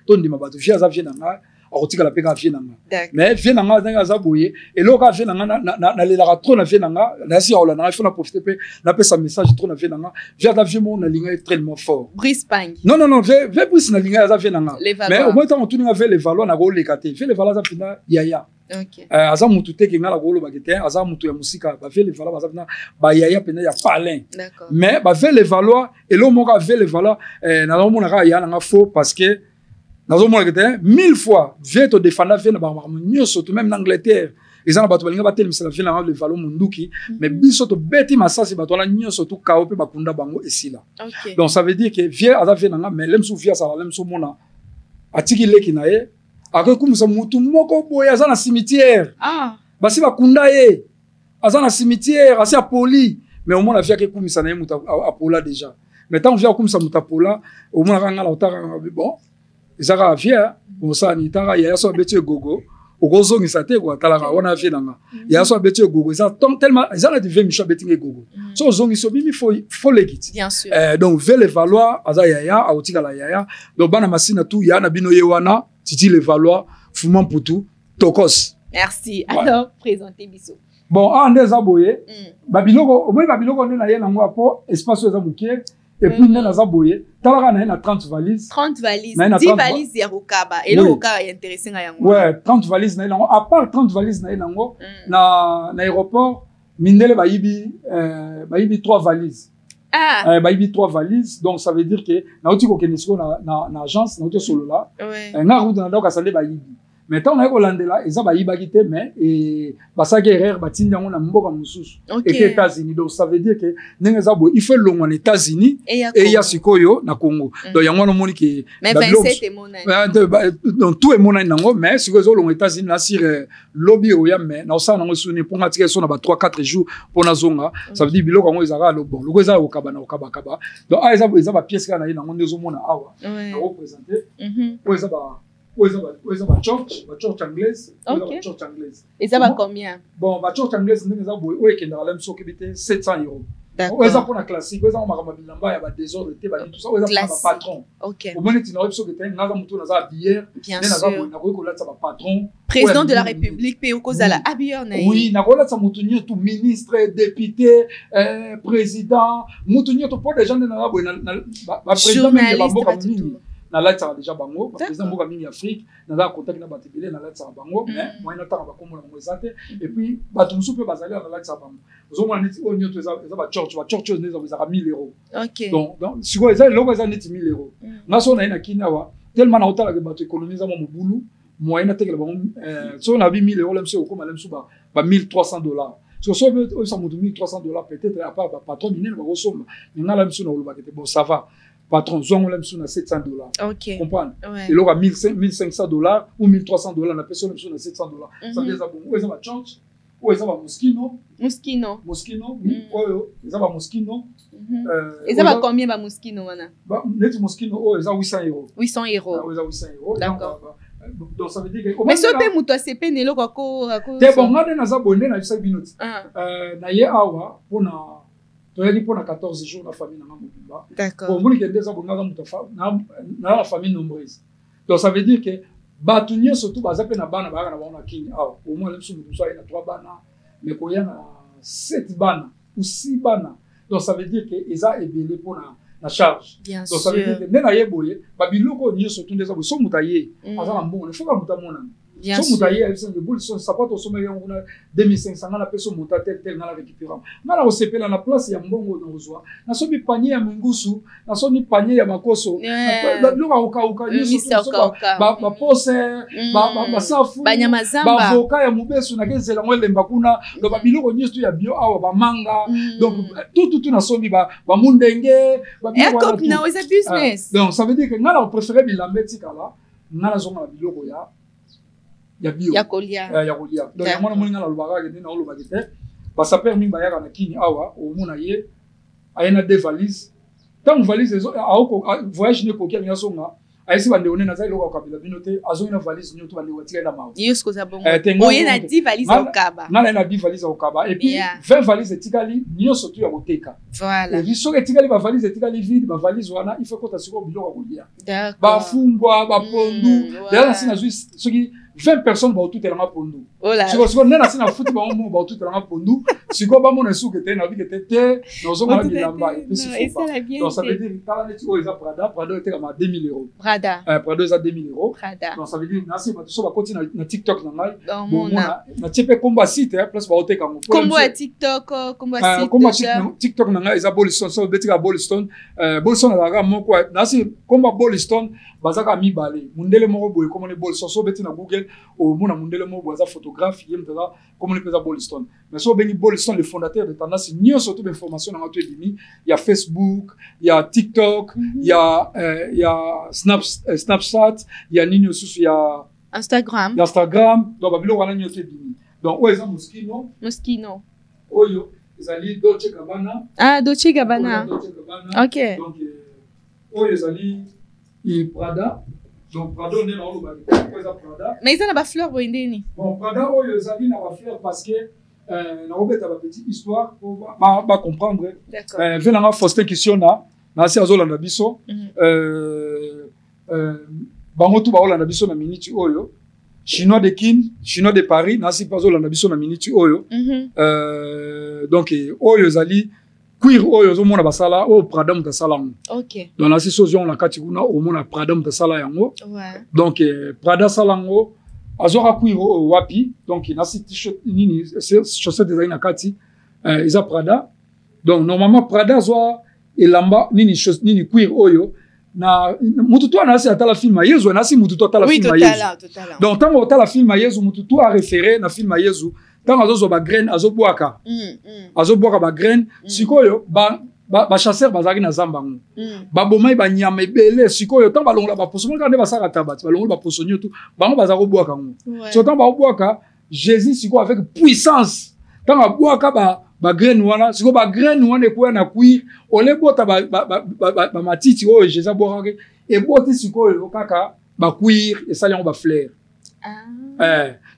to ndima bato via za vie nanga akotika la peka vie nanga mais vie nanga nanga za boye eloka vie nanga na lelaka trop na vie nanga na si ola na faut na profiter pe na pesa message trop na vie nanga via da vie mo na linga est tellement fort Brice Pangi non vie Brice na linga za vie nanga mais au moins tant on tourne avec les valeurs na go lekate vie les valeurs za pina yaya OK aza mutu te kinga la golo bagete aza mutu ya musika ba ve les valeurs baza pina ba yaya pena ya palin d'accord mais ba ve les valeurs et lo moka ve les valeurs na lo mona ka ya na faux parce que nazo mona kete 1000 fois vie to défendre vie na ba nyo surtout même en Angleterre ils ont battu balinga batel misala vie na les valeurs munduki mais biso to beti masasi bato na nyo surtout kao pe bakunda bango esila donc ça veut dire que vie aza vie na mais lem sou vie ça lem sou mona atiki leki na ye ako kumisa mutu moko boye aza na cimetière basi bakunda ye aza na cimetière asi apoli mais au moins la vie ke kumisa na ye mutu apola déjà mais tant vient kumisa mutu apola au moins nga la otaka bon ezaka vie bosani tanga ya so beti gogo okozongisa te kwa talaka wana vie nanga ya so beti gogo eza tellement ezala de vie micho beti gogo so zongiso bimi faut legit bien sûr donc veut les valoir aza yaya aotika la yaya donc bana masina tu ya na bino ye wana Titi les Valois, Fouman Poutou, Tokos. Merci. Alors, présentez Bisso. Bon, André Zaboye, Babiloko, au moins Babiloko, on est dans rapport, espace aux abouquets, et puis on est Zaboye, Talara na 30 valises. 30 valises, 10 valises, il y a Rokaba. Et le Rokaba est intéressant. Ouais, 30 valises, à part 30 valises, na aéroport, Mindele Bayibi 3 valises. Bayibi 3 valises, donc ça veut dire que na otiko kenisiko na agence na oto solo là na route na doka sale bayibi mais tant na ko landela eza bayiba kite mais et basaki erreur batinda ngo na mboka mususu et que États-Unis donc ça veut dire que nenga bo il faut longo na États-Unis et ya sikoyo na Congo donc yango no moni que mais 27 est mona donc tout est mona nango mais sikoyo zo longo États-Unis na sur lobby oya mais na osana ngo suni pour ngati so na ba 3-4 jours pour na zonga ça veut dire biloko ngo ezaka lo bon loko eza okaba na okaba kaba donc eza ba pièce kana na ngo ndezo mona awa na représenter pour eza ba church anglaise. Church anglaise. Et ça va combien? Bon, la church anglaise, nous avons qui dans la 700 €. D'accord. Eza pour la classique, eza ma mabilamba ya ba désordre te ba tout ça, eza pour patron. OK. Au moins tu n'as pas que naza mutu naza bière, naza na ko la ba patron. Président de la République pe okozala abieur na. Oui, na ko la sa mutu tout ministre, député, président, mutu to pour des gens na ba président de la boka mingi. Na laitsa déjà bango président mboka mingi Afrique na la contact na batibele na laitsa bango mais moi na tanga bakomona bango ezate et puis bato musu pe bazali na laitsa bango ozomona neti o nyoto eza ba church neza ezaka 1000 €. OK. Donc siko eza loko eza neti 1000 €. Ngaso na ina kinawa tellement na otala ke bato économiser mo mobulu moyen na tekela bango so na 1000 € lemse okoma lemsu ba $1300. So ça monte $1300 peut-être à part patron minene ba kosoma ngala lemsu na oloba kete bon ça va. Patron, zongo lem sous na $700. OK. Comprendre? Et là, $1500 ou $1300, la personne sous na $700. Ça veut dire ça bon. Où est-ce que church? Où est-ce que Moschino? Moschino, oui. Où est-ce que Moschino? Et ça va combien ba Moschino wana? Ba net Moschino, oh, ça 800 €. 800 €. Ah, 800 €. D'accord. Donc ça veut dire que mais so pe muto sepe nelo ko te bon ngade na za bonne na bisa binoti. Na ye awa pona tu as dit pour 14 jours la famille n'a pas. D'accord. Pour moi, il y a des gens qui na la famille nombreuse. Donc ça veut dire que batunye surtout bazape na bana ba na ba na Kenya. Au moins les sous ça il y a 3 bana mais ko ya na 7 bana ou 6 bana. Donc ça veut dire que eza ebele pour na charge. Bien donc ça veut dire que nena yeboye babiloko nyo surtout des gens so mutaye azala mbongo il faut ka mutamona. Bien so sûr. muta ye de boule son sapato so me ngona 2500 ngana peso muta tel ngana récupérer ngana osepela na place ya mbongo na ozwa na so bi panier ya mungusu na so ni panier ya makoso na loka uka nyuso ba pose ba safu banyama zamba ba avocat ya mubesu na kezela ngolemba kuna do ba biloko nyuso ya bio awa ba manga donc tout na so bi ba mundenge ba biloko wana tout na oza business donc ça veut dire que ngana préférer bilambeti kala ngana zonga na biloko ya bio ya kolia donc ya mwana moninga na lobaka ke na olobaki te ba sa permis ba yaka na kini awa o mona ye ayena deux valises tant valise aoko voyage ne kokia nya songa ayesi bande one na zai loka kabila binote azo ina valise nyoto bande watika na mawo yesko za bongo oye na 10 valises au kaba na 10 valises au kaba et puis 20 valises etikali nyoso tu ya koteka voilà et biso etikali ba valises etikali vide ba valise wana il faut ko tasiko biloko kolia d'accord ba fumbwa ba pondu d'ailleurs sina soki 20 personnes ba tout elanga pondu siko nena sina futi ba mo ba tout elanga pondu siko ba mo na suke te na bike te na ozonga bilamba et puis c'est donc ça veut dire kala neti o eza Prada était comme 2000 €. Prada eza 2000 €. Donc ça veut dire nasi ba so ba koti na TikTok na ngai na tiepe komba site place ba oteka ngo kombo ya TikTok kombo ya site komba TikTok na ngai eza Bolliston so betika Bolliston Bolliston na ga moko nasi komba Bolliston bazaka mibale mundele moko boye comme on Bolliston so betina Google au mona mundele moko boye za photographe yem tala comme on peza Bolliston mais so bengi Bolliston le fondateur de tendance nyo surtout d'information na ngatu edini ya Facebook ya TikTok ya Snapchat ya nini osusu ya Instagram donc babilo wana nyo edini donc o eza Moschino oyo ezali Dolce Gabbana Dolce Gabbana OK donc oyo ezali Prada donc Prada on est dans le Prada mais ils ont ba fleur boindeni bon Prada oyo ezali na ba fleur parce que na obeta ba petite histoire pour ba comprendre venanga Faustin Kisiona na si azolanda biso bango tu ba olanda biso na minute oyo chinois de Kin chinois de Paris na si azolanda biso na minute oyo donc oyo ezali cuir oyo zo mona basala o Prada mutasala ngo OK donc na si sozo na kati kuna o mona Prada mutasala yango donc Prada salango azoka cuir wapi donc na si t-shirt nini chaussette design na kati eza Prada donc normalement Prada zo elamba nini cuir oyo na mututu na si atala film Yezu na si mututu atala film Yezu donc tango otala film Yezu mututu a référé na film Yezu tango azozo ba graine azobwaka ba graine sikoyo ba chasseur bazaki na zamba ngo ba bomai ba nyama ebele sikoyo tango balongola ba poso ngande basaka tabati balongola ba poso nyoto bango bazako bwaka ngo so tango ba bwaka Jésus siko avec puissance tango bwaka ba graine wana siko ba graine wana ekuya na cuir ole bota ba matiti oyo Jésus bwaka e boti sikoyo kaka ba cuir et ça yango ba fleur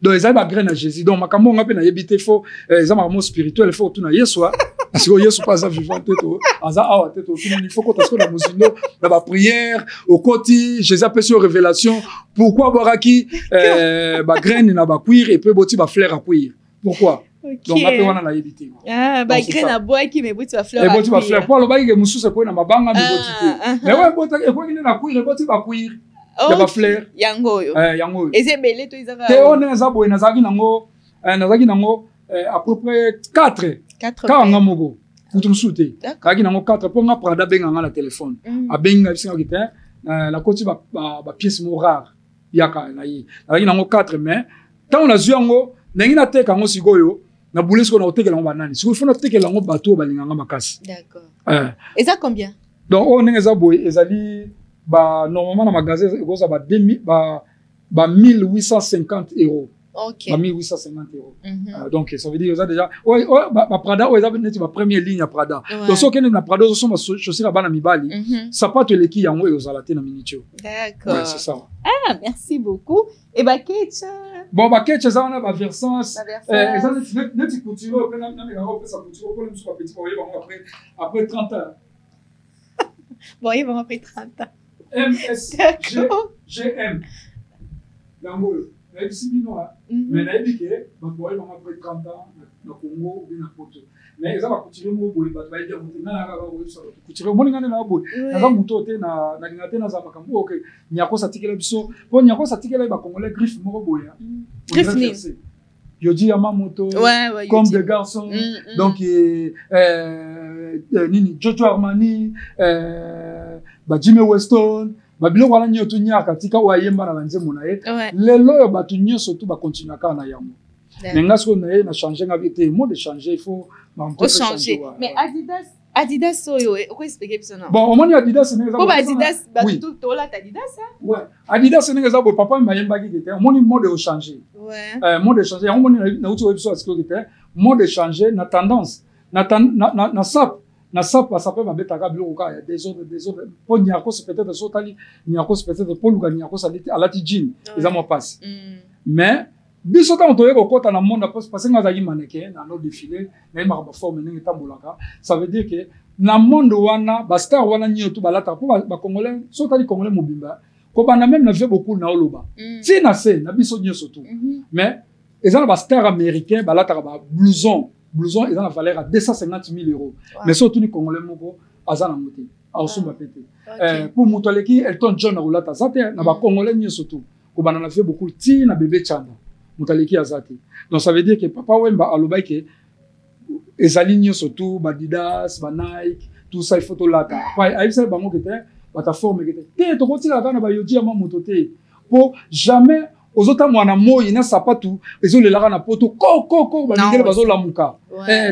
donc ils avaient graine à Jésus donc makambo ngape na yebite fo ils ont makambo spirituel fo tuna Yeswa parce que Yesu pas vivant teto aza awa teto il faut qu'on tasko na muzindo na ba prière au côté Jésus a fait une révélation pourquoi boraki ba graine na ba cuir et peut boti ba fleur à cuir pourquoi donc ngape wana na yebite ba graine à bois qui me boti ba fleur et boti ba fleur pour lo ba ke mususu ko na mabanga me boti mais ouais bota e ko na cuir e boti ba cuir ya ba fleur yango yango ezebele to izaka te on eza boye nazaki nango à peu près 4 kanga moko mutu musute kaki nango 4 po nga Prada benga nga na téléphone abenga bisinga kite la koti ba pièce mo rare yaka na yi kaki nango 4 mais tant on a yango ndenge na teka ngo sikoyo na bulesko na otekela ngo banani sikoyo fona tekela ngo bato balinga nga makasi d'accord et ça combien donc on eza boye ezali ba normalement na magasin goza ba 2000 ba 1850 €. OK. Ba 1850 €. Donc ça veut dire ça déjà ba Prada o eza neti ba première ligne ya Prada. Donc so kene na Prada so ma chaussure bana mibali. Sapato eleki yango ezala te na minitio. D'accord. Ouais, c'est ça. Ah, merci beaucoup. Et ba ketch bon ba ketch ça on a ba Versance. Ça neti couture que na nga on fait ça couture pour le soit petit pour après 30 ans. Bon, ils vont après 30 ans. MSGM. Yango ici bino mais na ebike ba boy ba après 30 ans na Congo ou na Poto mais ça va continuer mo boy ba ba dire mutu na ka ko so continuer mo ngane na boy na za mutu te na ngate na za makambo okay nyako satikela biso po nyako satikela ba congolais griffe mo boy griffe ni Yodi Yamamoto comme des garçons donc nini Jojo Armani ba Jimmy Weston ba biloko wana nyoto nyaka tika wa yemba na banzemo na ye lelo yo batu nyonso tu ba continuer ka na yango mais ngasko na ye na changer nga vite mot de changer il faut changer mais Adidas soyo ko expliquer biso na bon omoni Adidas ne za ko Adidas ba tout to la Adidas ouais Adidas ne za bo papa mbayemba ki kete omoni mot de changer ouais mot de changer omoni na uti webiso asko kete mot de changer na tendance na sap na sapa sapa babetaka biloko ka ya des autres po nyako c'est peut-être sotali nyako c'est peut-être po luka nyako ça alati jean eza mo passe mais biso ta ontoye ko kota na monde parce que nga zaki mannequin na no défilé na ma ba forme ndenge tambolaka ça veut dire que na monde wana ba star wana nyoto balata po ba congolais sotali congolais mobimba ko bana même na fait beaucoup na oloba si na se na biso nyoso tout mais ezana ba star américain balata ba blouson ils ont la valeur à 250 000 €. Mais surtout les Congolais moko azana moté ausumba pété. Pour mutoleki Elton John roulata zate na ba Congolais ni surtout ko banana fait beaucoup ti na bébé Chanda mutoleki azate. Donc ça veut dire que papa Wemba aloba ke ezali ni surtout ba Adidas, ba Nike, tout ça il faut to lata. Pa aïsa bango kete ba ta forme kete. Te to koti la kana ba yodi ama mototé. Pour jamais aux autres mwana moi na sapatu ezolela na poto ko ba mindele bazo lamuka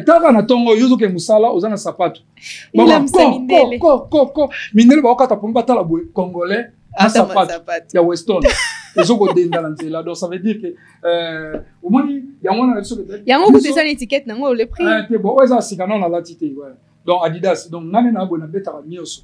taka na tongo yozo ke musala ozana sapatu ko mindele ba okata pomba tala boy congolais na sapatu ya Weston ezoko denda la nzela donc ça veut dire que au moins yango na biso que yango ko tesa l'étiquette nango le prix te bon eza sikana na latité ouais donc Adidas donc ngane na bona betaka mioso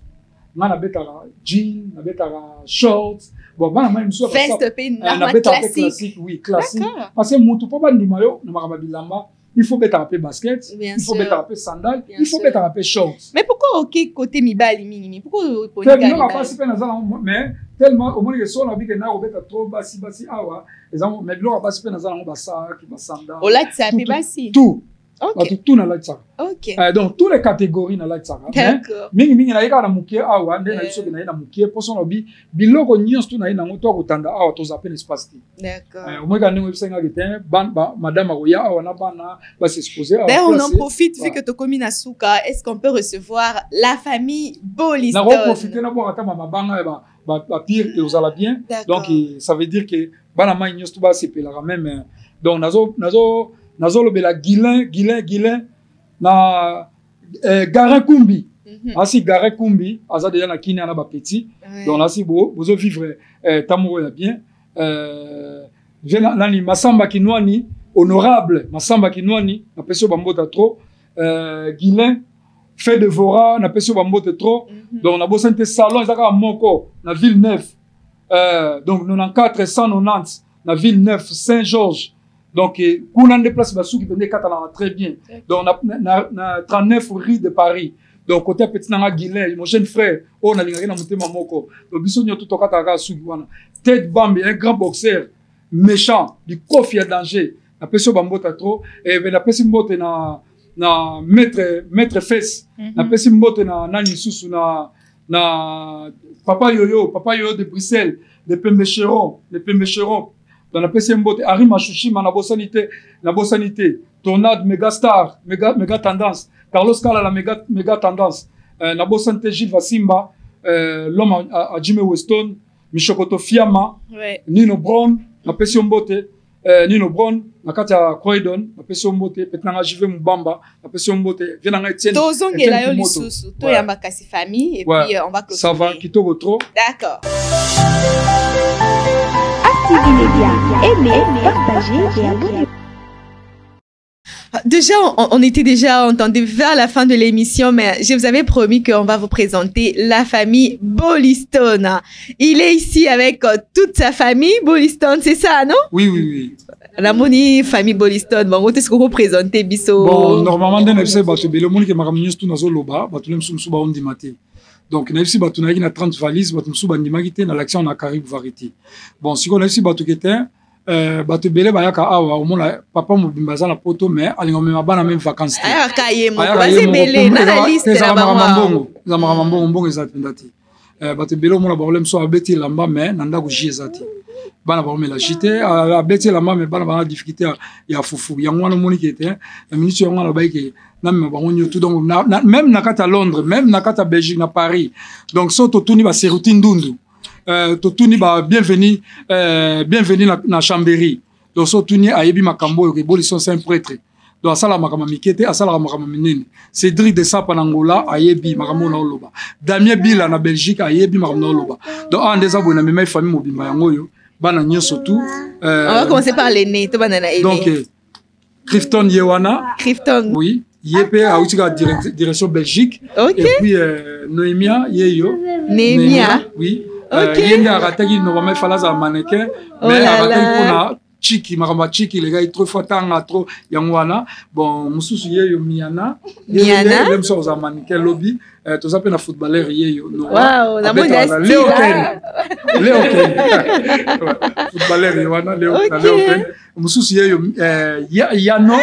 ngana betaka jean na betaka shorts bon bana même so veste pe na classique oui classique parce que mutu po ba ndima yo na makaba bilamba il faut betaka pe basket il faut betaka pe sandales il faut betaka pe shorts mais pourquoi OK côté mibali minimi pourquoi ponika non pas si pe na zala mais tellement au moins que so na bi que na obeta trop basi awa ezamo mais bilo pas si pe na zala ba sac ba sandales ola tsa pe basi tout tout na la tsaka OK donc toutes les catégories na la tsaka mingi na yika na mukie awa nde na biso ke na mukie poso na bi biloko nyonso tu na ina ngoto ko tanda awa to zappel espace ti d'accord au moins quand nous senga gete madame akoya awa na bana ba s'exposer awa ben on en profite vu que to komi na suka est-ce qu'on peut recevoir la famille Boliston na profiter na bo ata mama banga ba pire et aux ala bien donc ça veut dire que bana ma nyonso tu ba sepela même donc nazo lobela Guilin na Garin Kumbi asi Garin Kumbi aza déjà na kini na ba petit donc là si bozo vivre tamoro ya bien nani Masamba Kinwani honorable Masamba Kinwani na peso bambota trop Guilin fait de Vora na peso bambota trop donc na bosante salon ezaka moko na Villeneuve donc 94 190 na Villeneuve Saint-Georges. Donc, on a des places qui donnent très bien. Donc, on a 39 rue de Paris. Donc, côté petit nanga Guilin, mon jeune frère, on a l'ingénieur monté mamoko. Donc, bisous tout au katara sugiwana. Ted Bambi, un grand boxeur, méchant, du coffre à danger. La personne bambota trop. Et la personne bote na maître fesse. La personne bote na nani susu na papa yoyo de Bruxelles, les Pembecheron. Dans la PCM Bote, Harry Machuchi, na bosanité, Tornade, Megastar, méga tendance, Carlos Kala, la méga tendance, na bosanité, Gilles Vassimba, l'homme à Jimmy Weston, Michokoto Fiamma, Nino Brown, na PCM Bote, Nino Brown, na Katia Croydon, na PCM Bote, Petnanga Jive Mbamba, na PCM Bote, Vienanga Etienne. Tozongela yo lisusu, to yamba kasi famille, et puis on va clôturer. Ça va, Kitoko trop. D'accord. Aimez, partagez et abonnez-vous. Déjà, on était déjà entendu vers la fin de l'émission, mais je vous avais promis qu'on va vous présenter la famille Boliston. Il est ici avec toute sa famille Boliston, c'est ça, non? Oui. La moni famille Boliston, bon, on est-ce que vous présentez biso? Bon, normalement, dans l'FC, le monde qui m'a ramené tout dans le loba, tout le monde on dit maté. Donc, na FC na 30 valises, batu msuba ndimagite na l'action na Caribe variété. Bon, si on a FC batu kete, bato belé bayaka awa omona papa mobimba za na poto mais alinga mema bana même vacances ayaka ye moko base belé na la liste na bango za makambo mbongo ezatenda ti bato belé omona baolem so abeti lamba mais na ndako ji ezati bana baomela jite abeti lamba mais bana bana difficulté ya fufu yango wana moni kete na minute yango wana bayike na mema bango nyoto donc même na kata Londres même na kata Belgique na Paris donc so totuni ba seruti ndundu totuni ba bienvenue na Chambéry donc so tuni ayebi makambo ke boliso c'est un prêtre donc asala makama mikete asala makama minene Cédric de Sapa na Angola ayebi makambo na oloba Damien Bila na Belgique ayebi makambo na oloba donc en des abona même famille mobimba yango yo bana nyoso tout on va commencer par l'aîné to banana aîné donc Clifton Yewana Clifton oui Yepé a aussi la direction Belgique okay. Et puis Noémia Yeyo Némia oui okay. Yenda arataki normalement fallait un mannequin mais arataki pour Chiki maramba Chiki les gars trop fatanga trop yangwana bon mususu Yeyo Miana même ça aux mannequin lobby tous appels na footballeur Yeyo wow na modeste Léo footballeur Yoana Léo mususu Yeyo Yano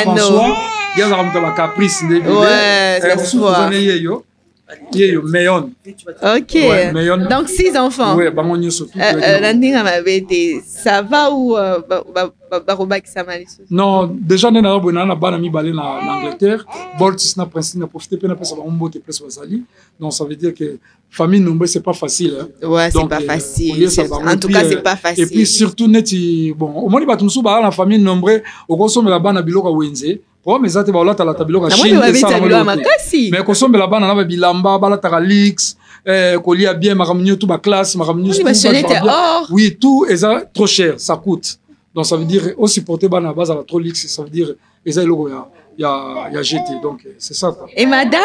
François il y a un caprice de Yeyo Meyon. Ok. Ouais, donc 6 enfants. Oui, bangonio surtout. Ça va ou non, déjà on a bonana bana mi balé na Angleterre. Boltis na prince na profité pe na pesa ba mbote place basali. Donc ça veut dire que famille nombreuse c'est pas facile hein. Ouais, c'est pas facile. En tout cas, c'est pas facile. Et puis surtout neti bon, au moins ba tumsu ba la famille nombreuse au consomme la bana biloka wenze. Oh mais ça te va là la tabiloka chine mais consomme la bana na bilamba bala ta lix colia bien maramunyo tout ba classe maramunyo oui tout est trop cher ça coûte. Donc ça veut dire aussi porter bana base à la trop lix ça veut dire eza logo ya jeté donc c'est ça quoi. Et madame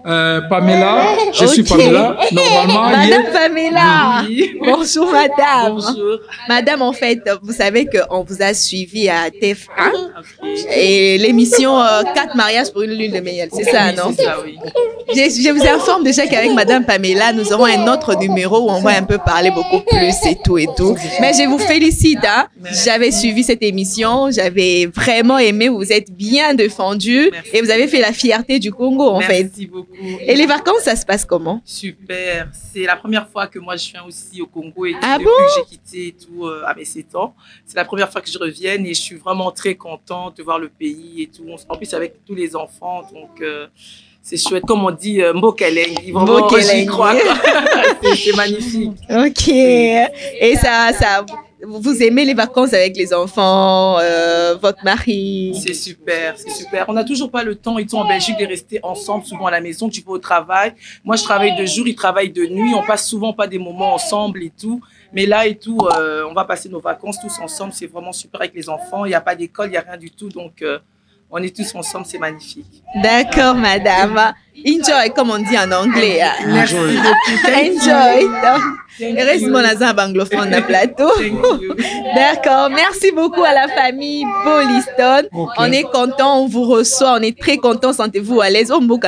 Pamela, je suis Pamela. Normalement, Madame Pamela. Oui. Bonjour madame. Bonjour. Madame, en fait, vous savez qu'on vous a suivi à TF1 et l'émission 4 mariages pour une lune de miel. C'est ça, non? C'est ça, oui. Je vous informe déjà qu'avec madame Pamela, nous aurons un autre numéro où on va un peu parler beaucoup plus et tout et tout. Mais je vous félicite. Hein? J'avais suivi cette émission, j'avais vraiment aimé. Vous êtes bien défendu et vous avez fait la fierté du Congo, en fait. Merci beaucoup. Et les vacances, ça se passe comment? Super. C'est la première fois que moi je viens aussi au Congo et tout, ah depuis bon? que j'ai quitté tout à mes 7 ans. C'est la première fois que je reviens et je suis vraiment très contente de voir le pays et tout. En plus avec tous les enfants, donc c'est chouette. Comme on dit, Mbokeleng. Vraiment, j'y crois. C'est magnifique. Ok. Et ça, vous aimez les vacances avec les enfants, votre mari? C'est super, c'est super. On n'a toujours pas le temps, ils sont en Belgique, de rester ensemble, souvent à la maison. Tu vas au travail. Moi, je travaille de jour, ils travaillent de nuit. On passe souvent pas des moments ensemble et tout. Mais là et tout, on va passer nos vacances tous ensemble. C'est vraiment super avec les enfants. Il n'y a pas d'école, il n'y a rien du tout. Donc, on est tous ensemble, c'est magnifique. D'accord, madame. Enjoy, comme on dit en anglais. Merci beaucoup. Enjoy. Reste mon azan anglophone dans le plateau. D'accord. Merci beaucoup à la famille Boliston. Okay. On est content, on vous reçoit, on est très content. Sentez-vous à l'aise. Merci beaucoup.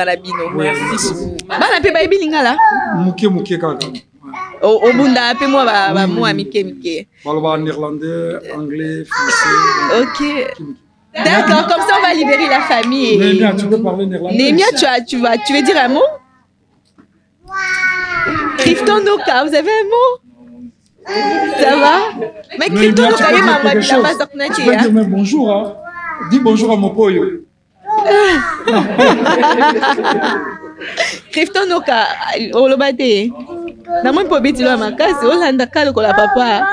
Au bunda appelle-moi moi mike. Néerlandais, anglais, français. Ok. D'accord, comme ça on va libérer la famille. Némia, tu peux parler néerlandais. Némia, tu veux dire un mot? Clifton Noka, vous avez un mot? Ça va? Mais Clifton Noka, il m'a dit la base d'Oknachi. Tu peux dire même bonjour, hein? Dis bonjour à mon poyo. Clifton Noka, on l'a battu. Dans mon pobi, tu l'as ma casse, on l'a ndakalo ko la papa.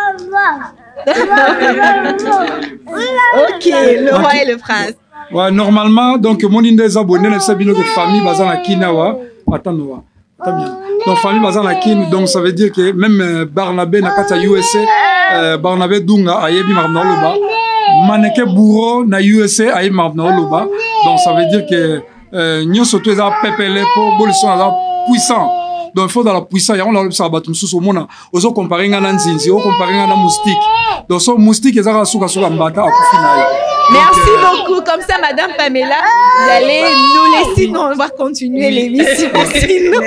Ok, le roi et le prince. Ouais, normalement, donc, mon des abonnés, les sabino de famille, basant à Kinawa. Attends, Noah. Attends bien. Donc, famille basant à Kin, donc, ça veut dire que même Barnabé, Nakata USA, Barnabé Dunga, Ayebi Marnaloba, Maneke Bourreau, na USA, Ayebi Marnaloba. Donc, ça veut dire que, nous, surtout, les pépélés pour Bolson, puissant. Donc, il faut dans la puissance, on a le sabatum sous au monde. On compare à Nanzinzi, on compare à un moustique. Donc, ce moustique, ils ont un mbata à final. Merci beaucoup. Comme ça, madame Pamela, vous allez nous laisser, nous, on va continuer l'émission. Sinon.